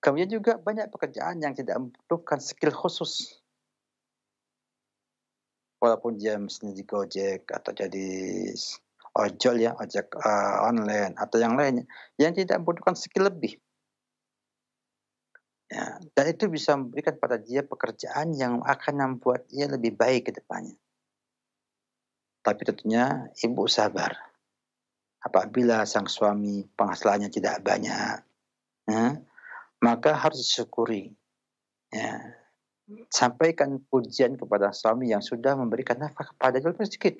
Kemudian juga banyak pekerjaan yang tidak membutuhkan skill khusus. Walaupun dia misalnya di Gojek atau jadi ojol ya, ojek online atau yang lainnya, yang tidak membutuhkan skill lebih. Ya, dan itu bisa memberikan pada dia pekerjaan yang akan membuat dia lebih baik ke depannya. Tapi tentunya ibu sabar. Apabila sang suami penghasilannya tidak banyak, maka harus disyukuri. Ya. Sampaikan pujian kepada suami yang sudah memberikan nafkah kepada walaupun sedikit.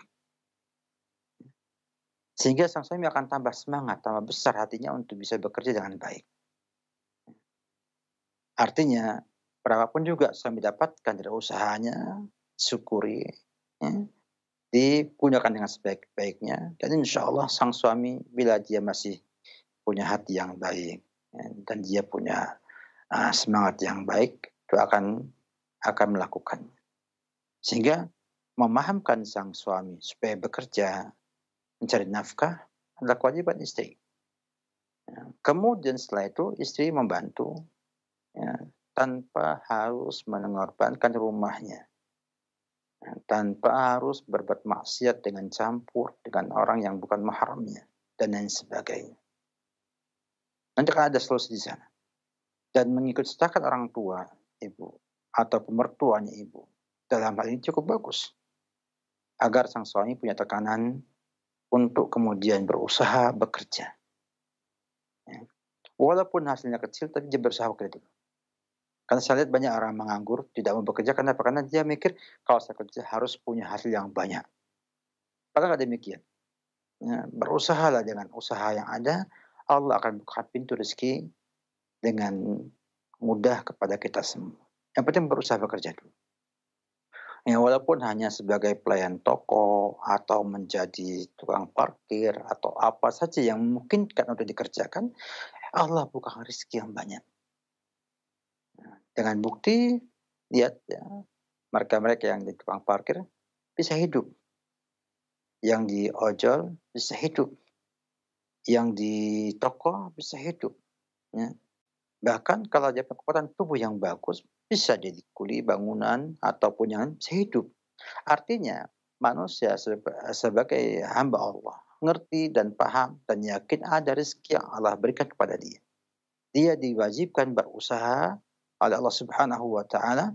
Sehingga sang suami akan tambah semangat, tambah besar hatinya untuk bisa bekerja dengan baik. Artinya, berapapun juga suami dapatkan dari usahanya, syukuri, ya, digunakan dengan sebaik-baiknya, dan insya Allah sang suami bila dia masih punya hati yang baik, ya, dan dia punya semangat yang baik, itu akan melakukannya. Sehingga memahamkan sang suami supaya bekerja, mencari nafkah adalah kewajiban istri. Ya, kemudian setelah itu istri membantu, ya, tanpa harus mengorbankan rumahnya. Tanpa harus berbuat maksiat dengan campur dengan orang yang bukan mahramnya dan lain sebagainya. Nanti akan ada solusi di sana. Dan mengikut sertakan orang tua ibu atau pemertuanya ibu dalam hal ini cukup bagus. Agar sang suami punya tekanan untuk kemudian berusaha bekerja. Ya. Walaupun hasilnya kecil tapi dia berusaha bekerja. Karena saya lihat banyak orang menganggur, tidak mau bekerja. Kenapa? Karena dia mikir, kalau saya kerja harus punya hasil yang banyak. Padahal tidak demikian. Ya, berusahalah dengan usaha yang ada, Allah akan buka pintu rezeki dengan mudah kepada kita semua. Yang penting berusaha bekerja dulu. Ya, walaupun hanya sebagai pelayan toko, atau menjadi tukang parkir, atau apa saja yang memungkinkan untuk dikerjakan, Allah buka rezeki yang banyak. Dengan bukti, lihat ya, mereka-mereka yang di tukang parkir bisa hidup. Yang di ojol bisa hidup. Yang di toko bisa hidup. Ya. Bahkan kalau dia kekuatan tubuh yang bagus, bisa jadi kuli bangunan ataupun yang bisa hidup. Artinya manusia sebagai hamba Allah ngerti dan paham dan yakin ada rezeki yang Allah berikan kepada dia. Dia diwajibkan berusaha oleh Allah Subhanahu wa taala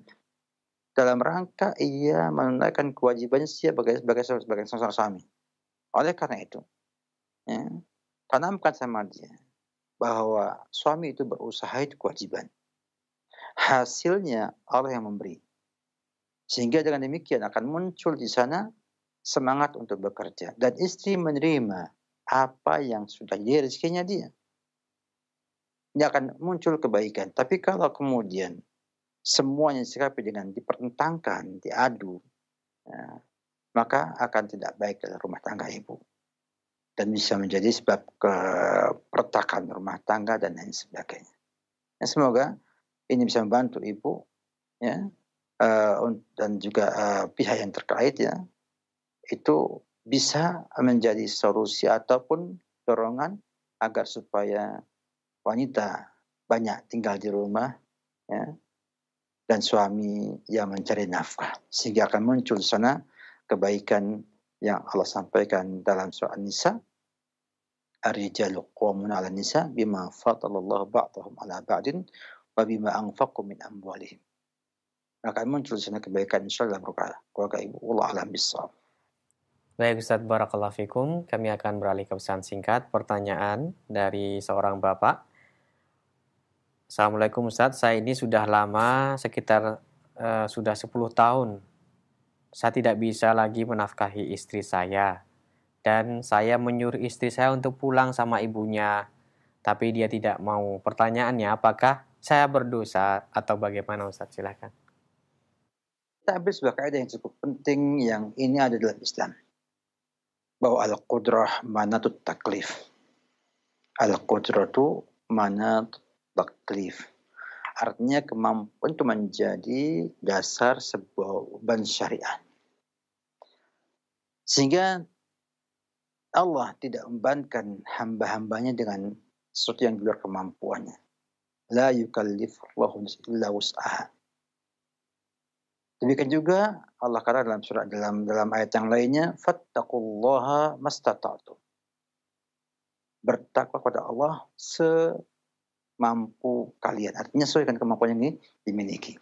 dalam rangka ia menunaikan kewajibannya sebagai seorang suami. Oleh karena itu, ya, tanamkan sama dia bahwa suami itu berusaha itu kewajiban. Hasilnya Allah yang memberi. Sehingga dengan demikian akan muncul di sana semangat untuk bekerja. Dan istri menerima apa yang sudah jadi rezekinya dia. Ini akan muncul kebaikan. Tapi kalau kemudian semuanya disikapi dengan dipertentangkan, diadu, ya, maka akan tidak baik dalam rumah tangga ibu. Dan bisa menjadi sebab keretakan rumah tangga dan lain sebagainya. Ya, semoga ini bisa membantu ibu, ya, dan juga pihak yang terkait, ya, itu bisa menjadi solusi ataupun dorongan agar supaya wanita banyak tinggal di rumah, ya, dan suami yang mencari nafkah, sehingga akan muncul di sana kebaikan yang Allah sampaikan dalam surah An-Nisa, ar-rijalu qawwamuna 'alan nisa bima faddalallahu ba'dahum 'ala ba'din wa bima anfaqu min amwalihim. Akan muncul di sana kebaikan insyaallah dalam keluarga ibu. Wallahu a'lam bishawab. Baik Ustaz, barakallahu fikum. Kami akan beralih ke pesan singkat. Pertanyaan dari seorang bapak. Assalamualaikum Ustaz, saya ini sudah lama, sekitar sudah 10 tahun. Saya tidak bisa lagi menafkahi istri saya. Dan saya menyuruh istri saya untuk pulang sama ibunya. Tapi dia tidak mau. Pertanyaannya, apakah saya berdosa atau bagaimana Ustaz? Silakan. Kita ambil sebuah kaidah yang cukup penting yang ini ada dalam Islam. Bahwa al-qudrah manatut taklif. Al-qudratu manatut taklif. Artinya kemampuan itu menjadi dasar sebuah beban syariat. Sehingga Allah tidak membebankan hamba-hambanya dengan sesuatu yang di luar kemampuannya. La yukallifullahu nafsan illa wus'aha. Demikian juga Allah kata dalam surah dalam ayat yang lainnya, fattaqullaha mastata'tum. Bertakwa kepada Allah semampu kalian. Artinya sesuai dengan kemampuan yang dimiliki.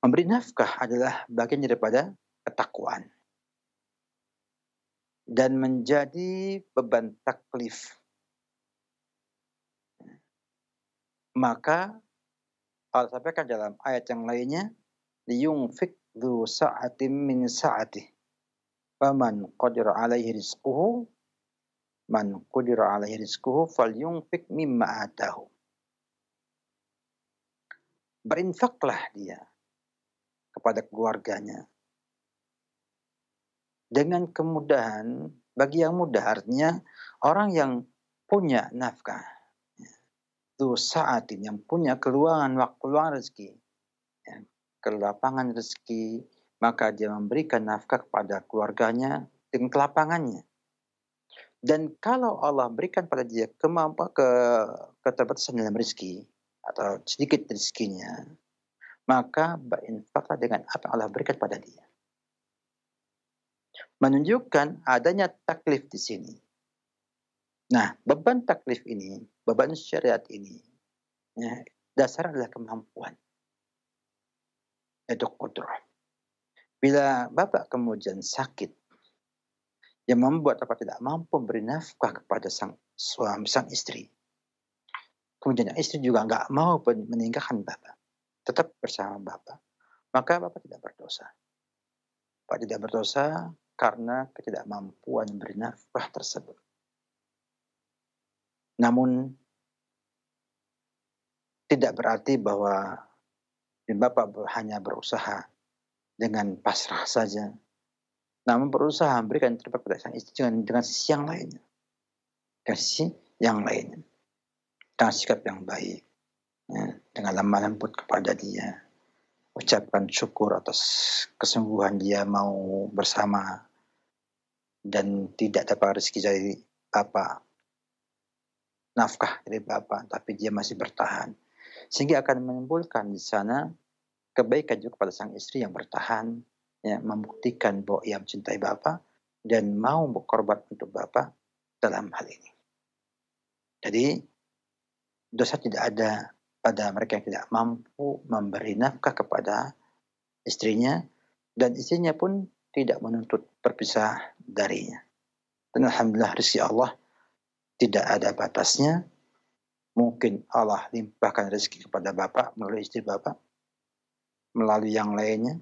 Memberi nafkah adalah bagian daripada ketakwaan. Dan menjadi beban taklif. Maka Allah sampaikan dalam ayat yang lainnya, liyunfik dzu sa'atin min sa'atih. Faman qadira 'alaihi rizquhu falyunfik mimma atahu. Berinfaklah dia kepada keluarganya dengan kemudahan, bagi yang mudah, artinya orang yang punya nafkah, dzu sa'atin, yang punya keluangan rezeki, ya, kelapangan rezeki, maka dia memberikan nafkah kepada keluarganya dengan kelapangannya. Dan kalau Allah berikan pada dia keterbatasan dalam rezeki atau sedikit rezekinya, maka berinfaklah dengan apa yang Allah berikan pada dia. Menunjukkan adanya taklif di sini. Nah, beban taklif ini, beban syariat ini, ya, dasar adalah kemampuan. Itu qudrah. Bila bapak kemudian sakit, yang membuat bapak tidak mampu beri nafkah kepada sang istri, kemudian istri juga nggak mau meninggalkan bapak, tetap bersama bapak, maka bapak tidak berdosa. Bapak tidak berdosa karena ketidakmampuan beri nafkah tersebut. Namun tidak berarti bahwa bapak hanya berusaha dengan pasrah saja, namun berusaha memberikan terbaik kepada sang istri dengan sisi yang lainnya, dengan sikap yang baik, ya, dengan lemah lembut kepada dia, ucapkan syukur atas kesungguhan dia mau bersama dan tidak dapat rezeki dari bapak, nafkah dari bapak, tapi dia masih bertahan, sehingga akan menimbulkan di sana kebaikan juga pada sang istri yang bertahan, ya, membuktikan bahwa ia mencintai bapak dan mau berkorban untuk bapak dalam hal ini. Jadi dosa tidak ada pada mereka yang tidak mampu memberi nafkah kepada istrinya, dan istrinya pun tidak menuntut berpisah darinya. Dan alhamdulillah rezeki Allah tidak ada batasnya. Mungkin Allah limpahkan rezeki kepada bapak melalui istri bapak, melalui yang lainnya,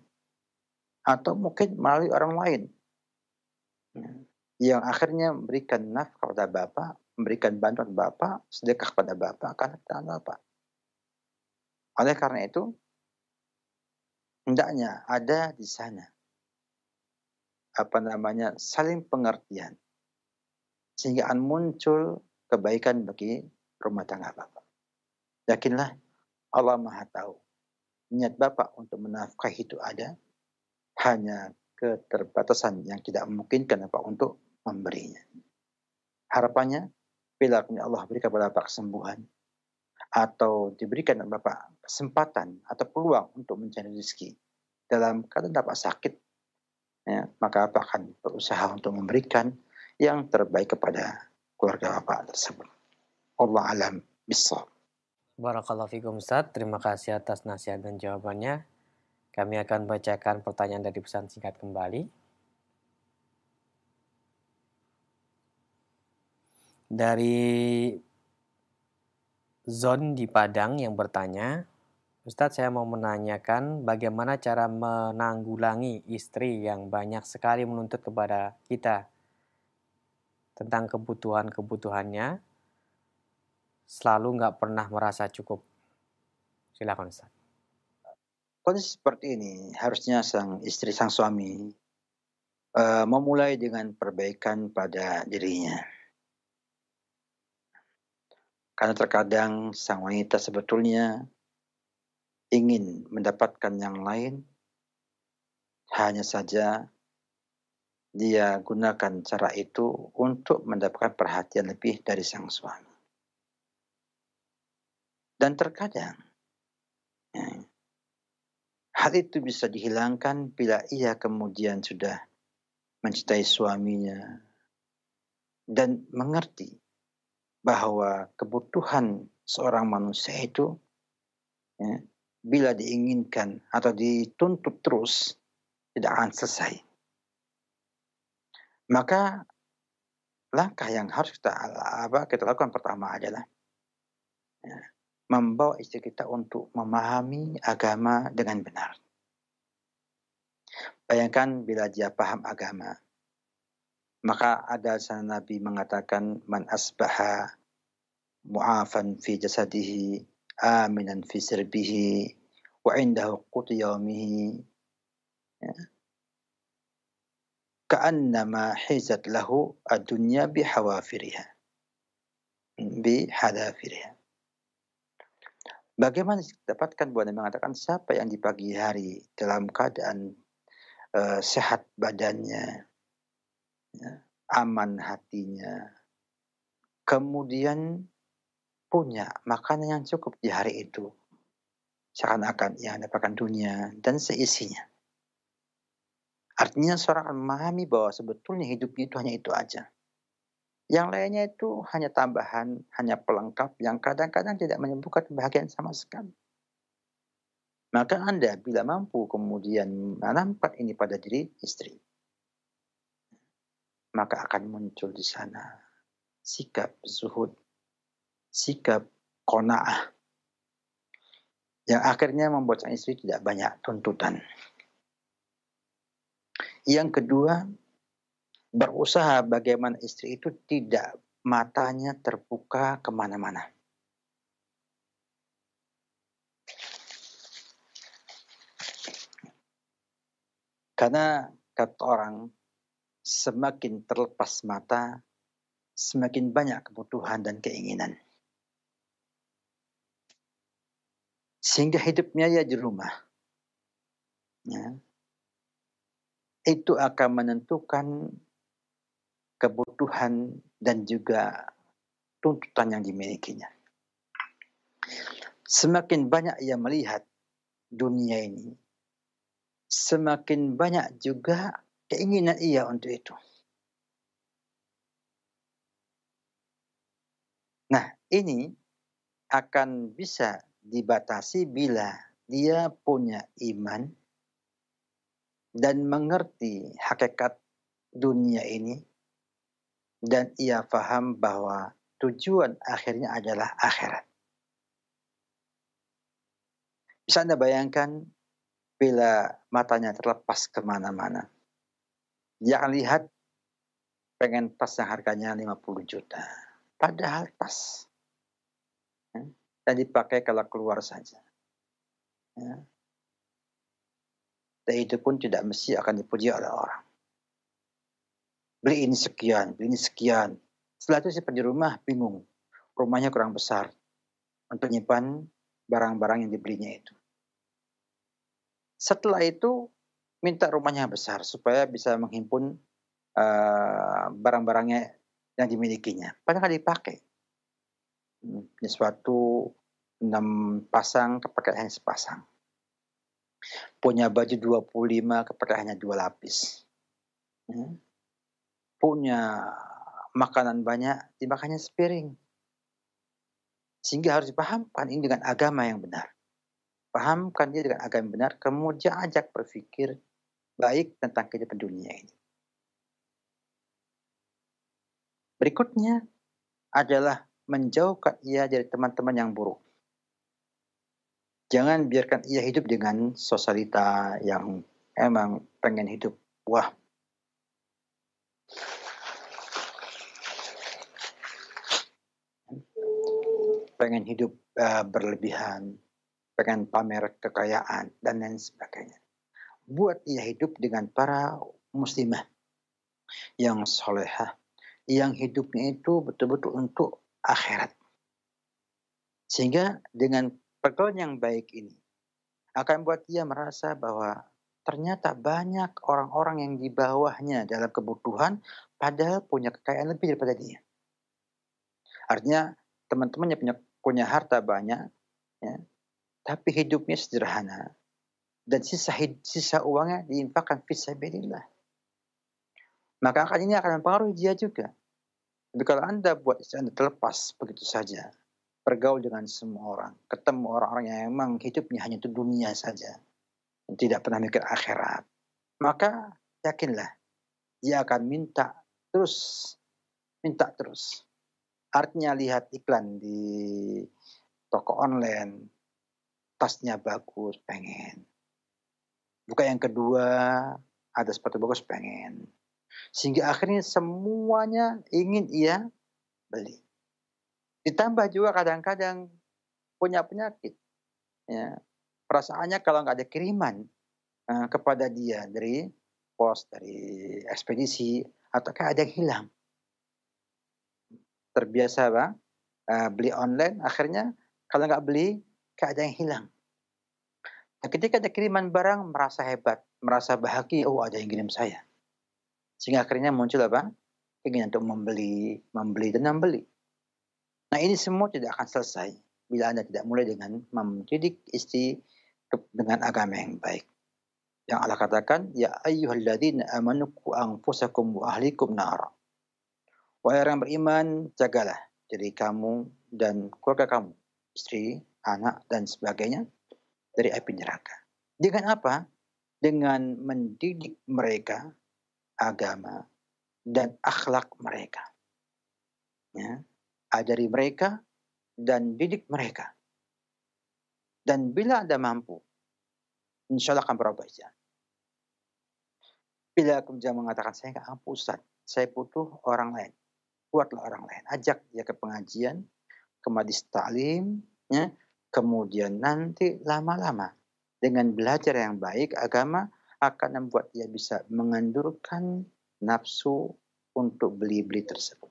atau mungkin melalui orang lain yang akhirnya memberikan nafkah kepada bapak, memberikan bantuan bapak, sedekah kepada bapak karena tangan bapak. Oleh karena itu, hendaknya ada di sana saling pengertian, sehingga muncul kebaikan bagi rumah tangga bapak. Yakinlah Allah Maha tahu. Niat bapak untuk menafkahi itu ada, hanya keterbatasan yang tidak memungkinkan bapak untuk memberinya. Harapannya, bila Allah berikan kepada bapak kesembuhan, atau diberikan bapak kesempatan atau peluang untuk mencari rezeki dalam keadaan bapak sakit, ya, maka bapak akan berusaha untuk memberikan yang terbaik kepada keluarga bapak tersebut. Allah alam bissawab. Barakallahu fikum Ustaz, terima kasih atas nasihat dan jawabannya. Kami akan bacakan pertanyaan dari pesan singkat kembali. Dari Zon di Padang yang bertanya, Ustadz, saya mau menanyakan bagaimana cara menanggulangi istri yang banyak sekali menuntut kepada kita tentang kebutuhannya, selalu nggak pernah merasa cukup. Silakan Ustadz. Kondisi seperti ini harusnya sang istri, sang suami memulai dengan perbaikan pada dirinya. Karena terkadang sang wanita sebetulnya ingin mendapatkan yang lain, hanya saja dia gunakan cara itu untuk mendapatkan perhatian lebih dari sang suami. Dan terkadang hal itu bisa dihilangkan bila ia kemudian sudah mencintai suaminya dan mengerti bahwa kebutuhan seorang manusia itu bila diinginkan atau dituntut terus tidak akan selesai. Maka langkah yang harus kita lakukan pertama adalah membawa istri kita untuk memahami agama dengan benar. Bayangkan bila dia paham agama, maka ada sana Nabi mengatakan man asbaha mu'afan fi jasadihi aminan fi sirbihi wa indahu qutu yawmihi ka'annama hizat lahu ad-dunya bihadafiriha. Bagaimana didapatkan bahwa Nabi mengatakan siapa yang di pagi hari dalam keadaan sehat badannya, aman hatinya, kemudian punya makanan yang cukup di hari itu, seakan-akan ia mendapatkan dunia dan seisinya. Artinya seorang akan memahami bahwa sebetulnya hidupnya itu hanya itu aja. Yang lainnya itu hanya tambahan, hanya pelengkap yang kadang-kadang tidak menyembuhkan kebahagiaan sama sekali. Maka Anda bila mampu kemudian menampak ini pada diri istri, maka akan muncul di sana sikap zuhud, sikap qanaah, yang akhirnya membuat sang istri tidak banyak tuntutan. Yang kedua, berusaha bagaimana istri itu tidak matanya terbuka kemana-mana. Karena kata orang, semakin terlepas mata, semakin banyak kebutuhan dan keinginan. Sehingga hidupnya ya di rumah. Ya. Itu akan menentukan kebutuhan dan juga tuntutan yang dimilikinya. Semakin banyak ia melihat dunia ini, semakin banyak juga keinginan ia untuk itu. Nah, ini akan bisa dibatasi bila dia punya iman, dan mengerti hakikat dunia ini, dan ia paham bahwa tujuan akhirnya adalah akhirat. Bisa Anda bayangkan bila matanya terlepas kemana-mana, dia akan lihat pengen tas yang harganya 50 juta. Padahal tas. Ya, dan dipakai kalau keluar saja. Ya. Dan itu pun tidak mesti akan dipuji oleh orang. Beli ini sekian, beli ini sekian. Setelah itu simpan di rumah, bingung. Rumahnya kurang besar untuk nyimpan barang-barang yang dibelinya itu. Setelah itu minta rumahnya besar supaya bisa menghimpun barang-barangnya yang dimilikinya. Padahal dipakai. Punya suatu 6 pasang kepakai hanya sepasang. Punya baju 25 kepakai hanya 2 lapis. Punya makanan banyak dimakannya sepiring. Sehingga harus dipahamkan ini dengan agama yang benar. Pahamkan dia dengan agama yang benar, kemudian ajak berpikir baik tentang kehidupan dunia ini. Berikutnya adalah menjauhkan ia dari teman-teman yang buruk. Jangan biarkan ia hidup dengan sosialita yang emang pengen hidup wah. Pengen hidup berlebihan, pengen pamer kekayaan, dan lain sebagainya. Buat ia hidup dengan para muslimah yang solehah, yang hidupnya itu betul-betul untuk akhirat. Sehingga dengan pergaulan yang baik ini akan buat dia merasa bahwa ternyata banyak orang-orang yang di bawahnya dalam kebutuhan padahal punya kekayaan lebih daripada dia. Artinya teman-temannya punya harta banyak, ya, tapi hidupnya sederhana dan sisa uangnya diinfakkan fisabilillah. Maka ini akan mempengaruhi dia juga. Tapi kalau Anda buat istri Anda terlepas begitu saja, bergaul dengan semua orang, ketemu orang-orang yang memang hidupnya hanya untuk dunia saja, tidak pernah mikir akhirat, maka yakinlah dia akan minta terus. Artinya lihat iklan di toko online, tasnya bagus, pengen. Buka yang kedua, ada sepatu bagus, pengen. Sehingga akhirnya semuanya ingin ia beli. Ditambah juga kadang-kadang punya penyakit. Ya, perasaannya kalau nggak ada kiriman kepada dia dari pos, dari ekspedisi, atau kayak ada yang hilang. Terbiasa beli online, akhirnya kalau nggak beli, kayak ada yang hilang. Nah, ketika ada kiriman barang, merasa hebat, merasa bahagia, oh ada yang kirim saya. Sehingga akhirnya muncul keinginan untuk membeli dan membeli. Nah, ini semua tidak akan selesai bila Anda tidak mulai dengan mendidik istri dengan agama yang baik. Yang Allah katakan, ya ayyuhalladzina amanu qu anfusakum wa ahlikum nara. Wahai orang beriman, jagalah diri kamu dan keluarga kamu, istri, anak, dan sebagainya, dari api neraka. Dengan apa? Dengan mendidik mereka agama dan akhlak mereka. Ya, ajari mereka dan didik mereka. Dan bila Anda mampu, insya Allah akan berubah. Bila kemudian mengatakan, saya nggak mampu Ustaz, saya butuh orang lain. Buatlah orang lain. Ajak dia ke pengajian, ke majlis ta'lim, ya. Kemudian nanti lama-lama dengan belajar yang baik, agama akan membuat dia bisa mengendurkan nafsu untuk beli-beli tersebut.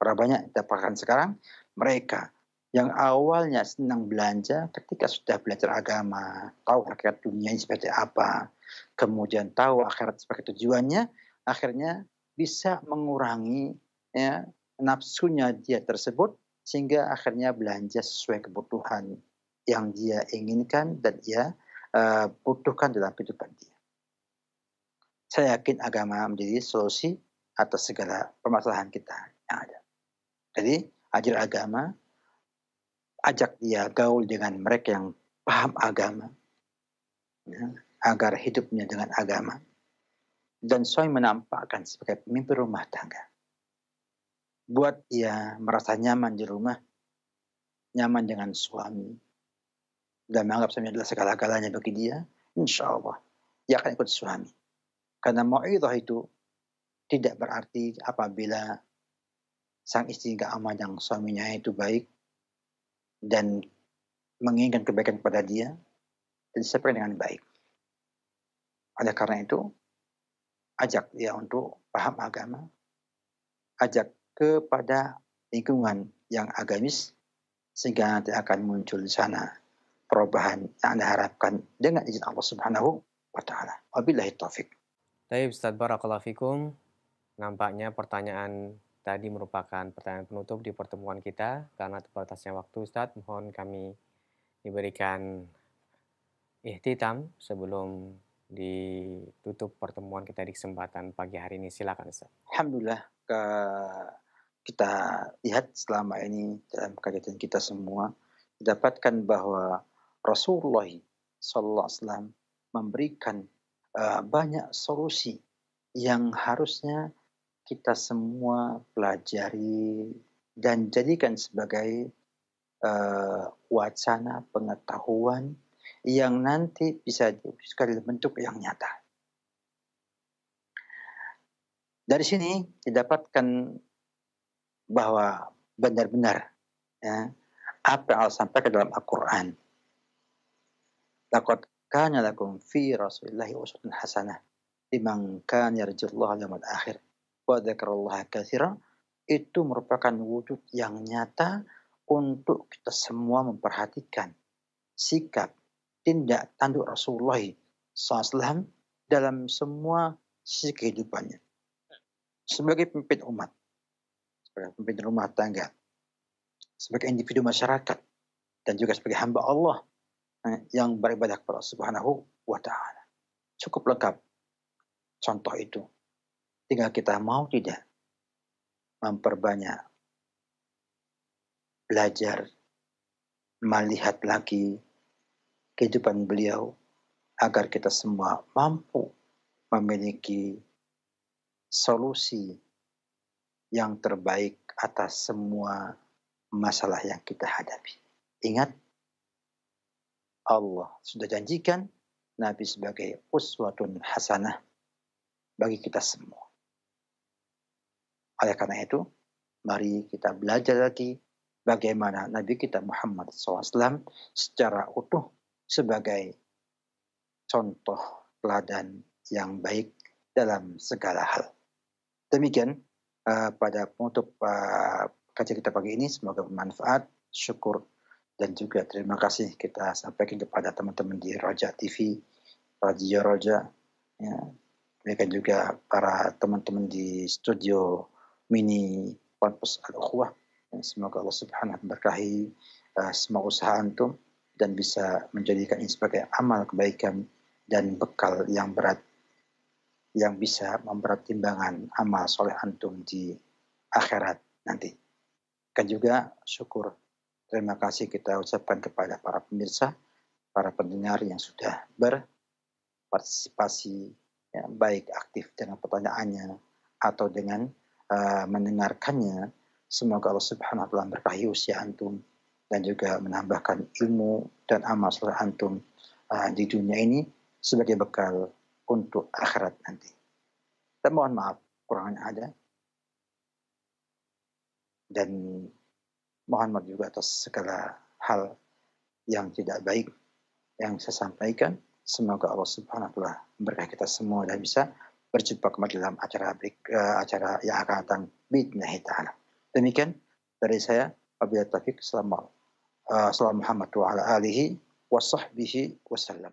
Berapa banyak dapatkan sekarang mereka yang awalnya senang belanja ketika sudah belajar agama, tahu hakikat dunia ini seperti apa, kemudian tahu akhirat sebagai tujuannya, akhirnya bisa mengurangi nafsunya dia tersebut, sehingga akhirnya belanja sesuai kebutuhan yang dia inginkan dan dia butuhkan dalam kehidupan dia. Saya yakin agama menjadi solusi atas segala permasalahan kita yang ada. Jadi, ajar agama, ajak dia gaul dengan mereka yang paham agama. Ya. agar hidupnya dengan agama. Dan suami menampakkan sebagai pemimpin rumah tangga. Buat ia merasa nyaman di rumah, nyaman dengan suami, dan menganggap suami adalah segala-galanya bagi dia, insya Allah dia akan ikut suami. Karena mau'idhah itu tidak berarti apabila sang istri gak memandang suaminya itu baik dan menginginkan kebaikan kepada dia, dan disampaikan dengan baik. Oleh karena itu, ajak dia untuk paham agama, ajak kepada lingkungan yang agamis, sehingga nanti akan muncul di sana perubahan yang Anda harapkan dengan izin Allah Subhanahu wa Ta'ala. Wabillahi taufik. Baik, Ustaz, barakallahu fikum. Nampaknya pertanyaan tadi merupakan pertanyaan penutup di pertemuan kita. Karena terbatasnya waktu, Ustaz, mohon kami diberikan ihtitam sebelum ditutup pertemuan kita di kesempatan pagi hari ini. Silakan, Ustaz. Alhamdulillah, kita lihat selama ini dalam kajian kita semua, didapatkan bahwa Rasulullah SAW memberikan banyak solusi yang harusnya kita semua pelajari dan jadikan sebagai wacana pengetahuan yang nanti bisa diwujudkan dalam bentuk yang nyata. Dari sini didapatkan bahwa benar-benar ya, apa yang Allah sampaikan dalam Al-Quran. Laqad kana lakum fi Rasulillahi uswatun hasanah liman kana yarjullaha wal yawmal akhir wa dzakarallaha katsiran. Itu merupakan wujud yang nyata untuk kita semua memperhatikan sikap, tindak tanduk Rasulullah SAW dalam semua sisi kehidupannya. Sebagai pemimpin umat, sebagai pemimpin rumah tangga, sebagai individu masyarakat, dan juga sebagai hamba Allah yang beribadah kepada Allah Subhanahu wa Ta'ala. Cukup lengkap contoh itu. Tinggal kita mau tidak memperbanyak belajar, melihat lagi kehidupan beliau agar kita semua mampu memiliki solusi yang terbaik atas semua masalah yang kita hadapi. Ingat, Allah sudah janjikan Nabi sebagai uswatun hasanah bagi kita semua. Oleh karena itu, mari kita belajar lagi bagaimana Nabi kita Muhammad SAW secara utuh sebagai contoh teladan yang baik dalam segala hal. Demikian pada penutup kajian kita pagi ini, semoga bermanfaat, syukur, dan juga terima kasih kita sampaikan kepada teman-teman di Roja TV, Radio Roja, ya. Demikian juga para teman-teman di studio mini Ponpes Al-Ukhuwah. Semoga Allah Subhanahu wa memberkahi semua usaha antum dan bisa menjadikan ini sebagai amal kebaikan dan bekal yang berat yang bisa memberat timbangan amal soleh antum di akhirat nanti. Dan juga syukur, terima kasih kita ucapkan kepada para pemirsa, para pendengar yang sudah berpartisipasi, ya, baik aktif dengan pertanyaannya atau dengan mendengarkannya. Semoga Allah Subhanahu wa Ta'ala berkahi usia antum dan juga menambahkan ilmu dan amal soleh antum di dunia ini sebagai bekal untuk akhirat nanti. Dan mohon maaf kurang yang ada. Dan mohon maaf juga atas segala hal yang tidak baik yang saya sampaikan. Semoga Allah Subhanahu wa Ta'ala memberkahi kita semua dan bisa berjumpa kembali dalam acara yang akan datang bi'idznillah ta'ala. Demikian dari saya, wabillahi taufiq. Assalamualaikum warahmatullahi wabarakatuh.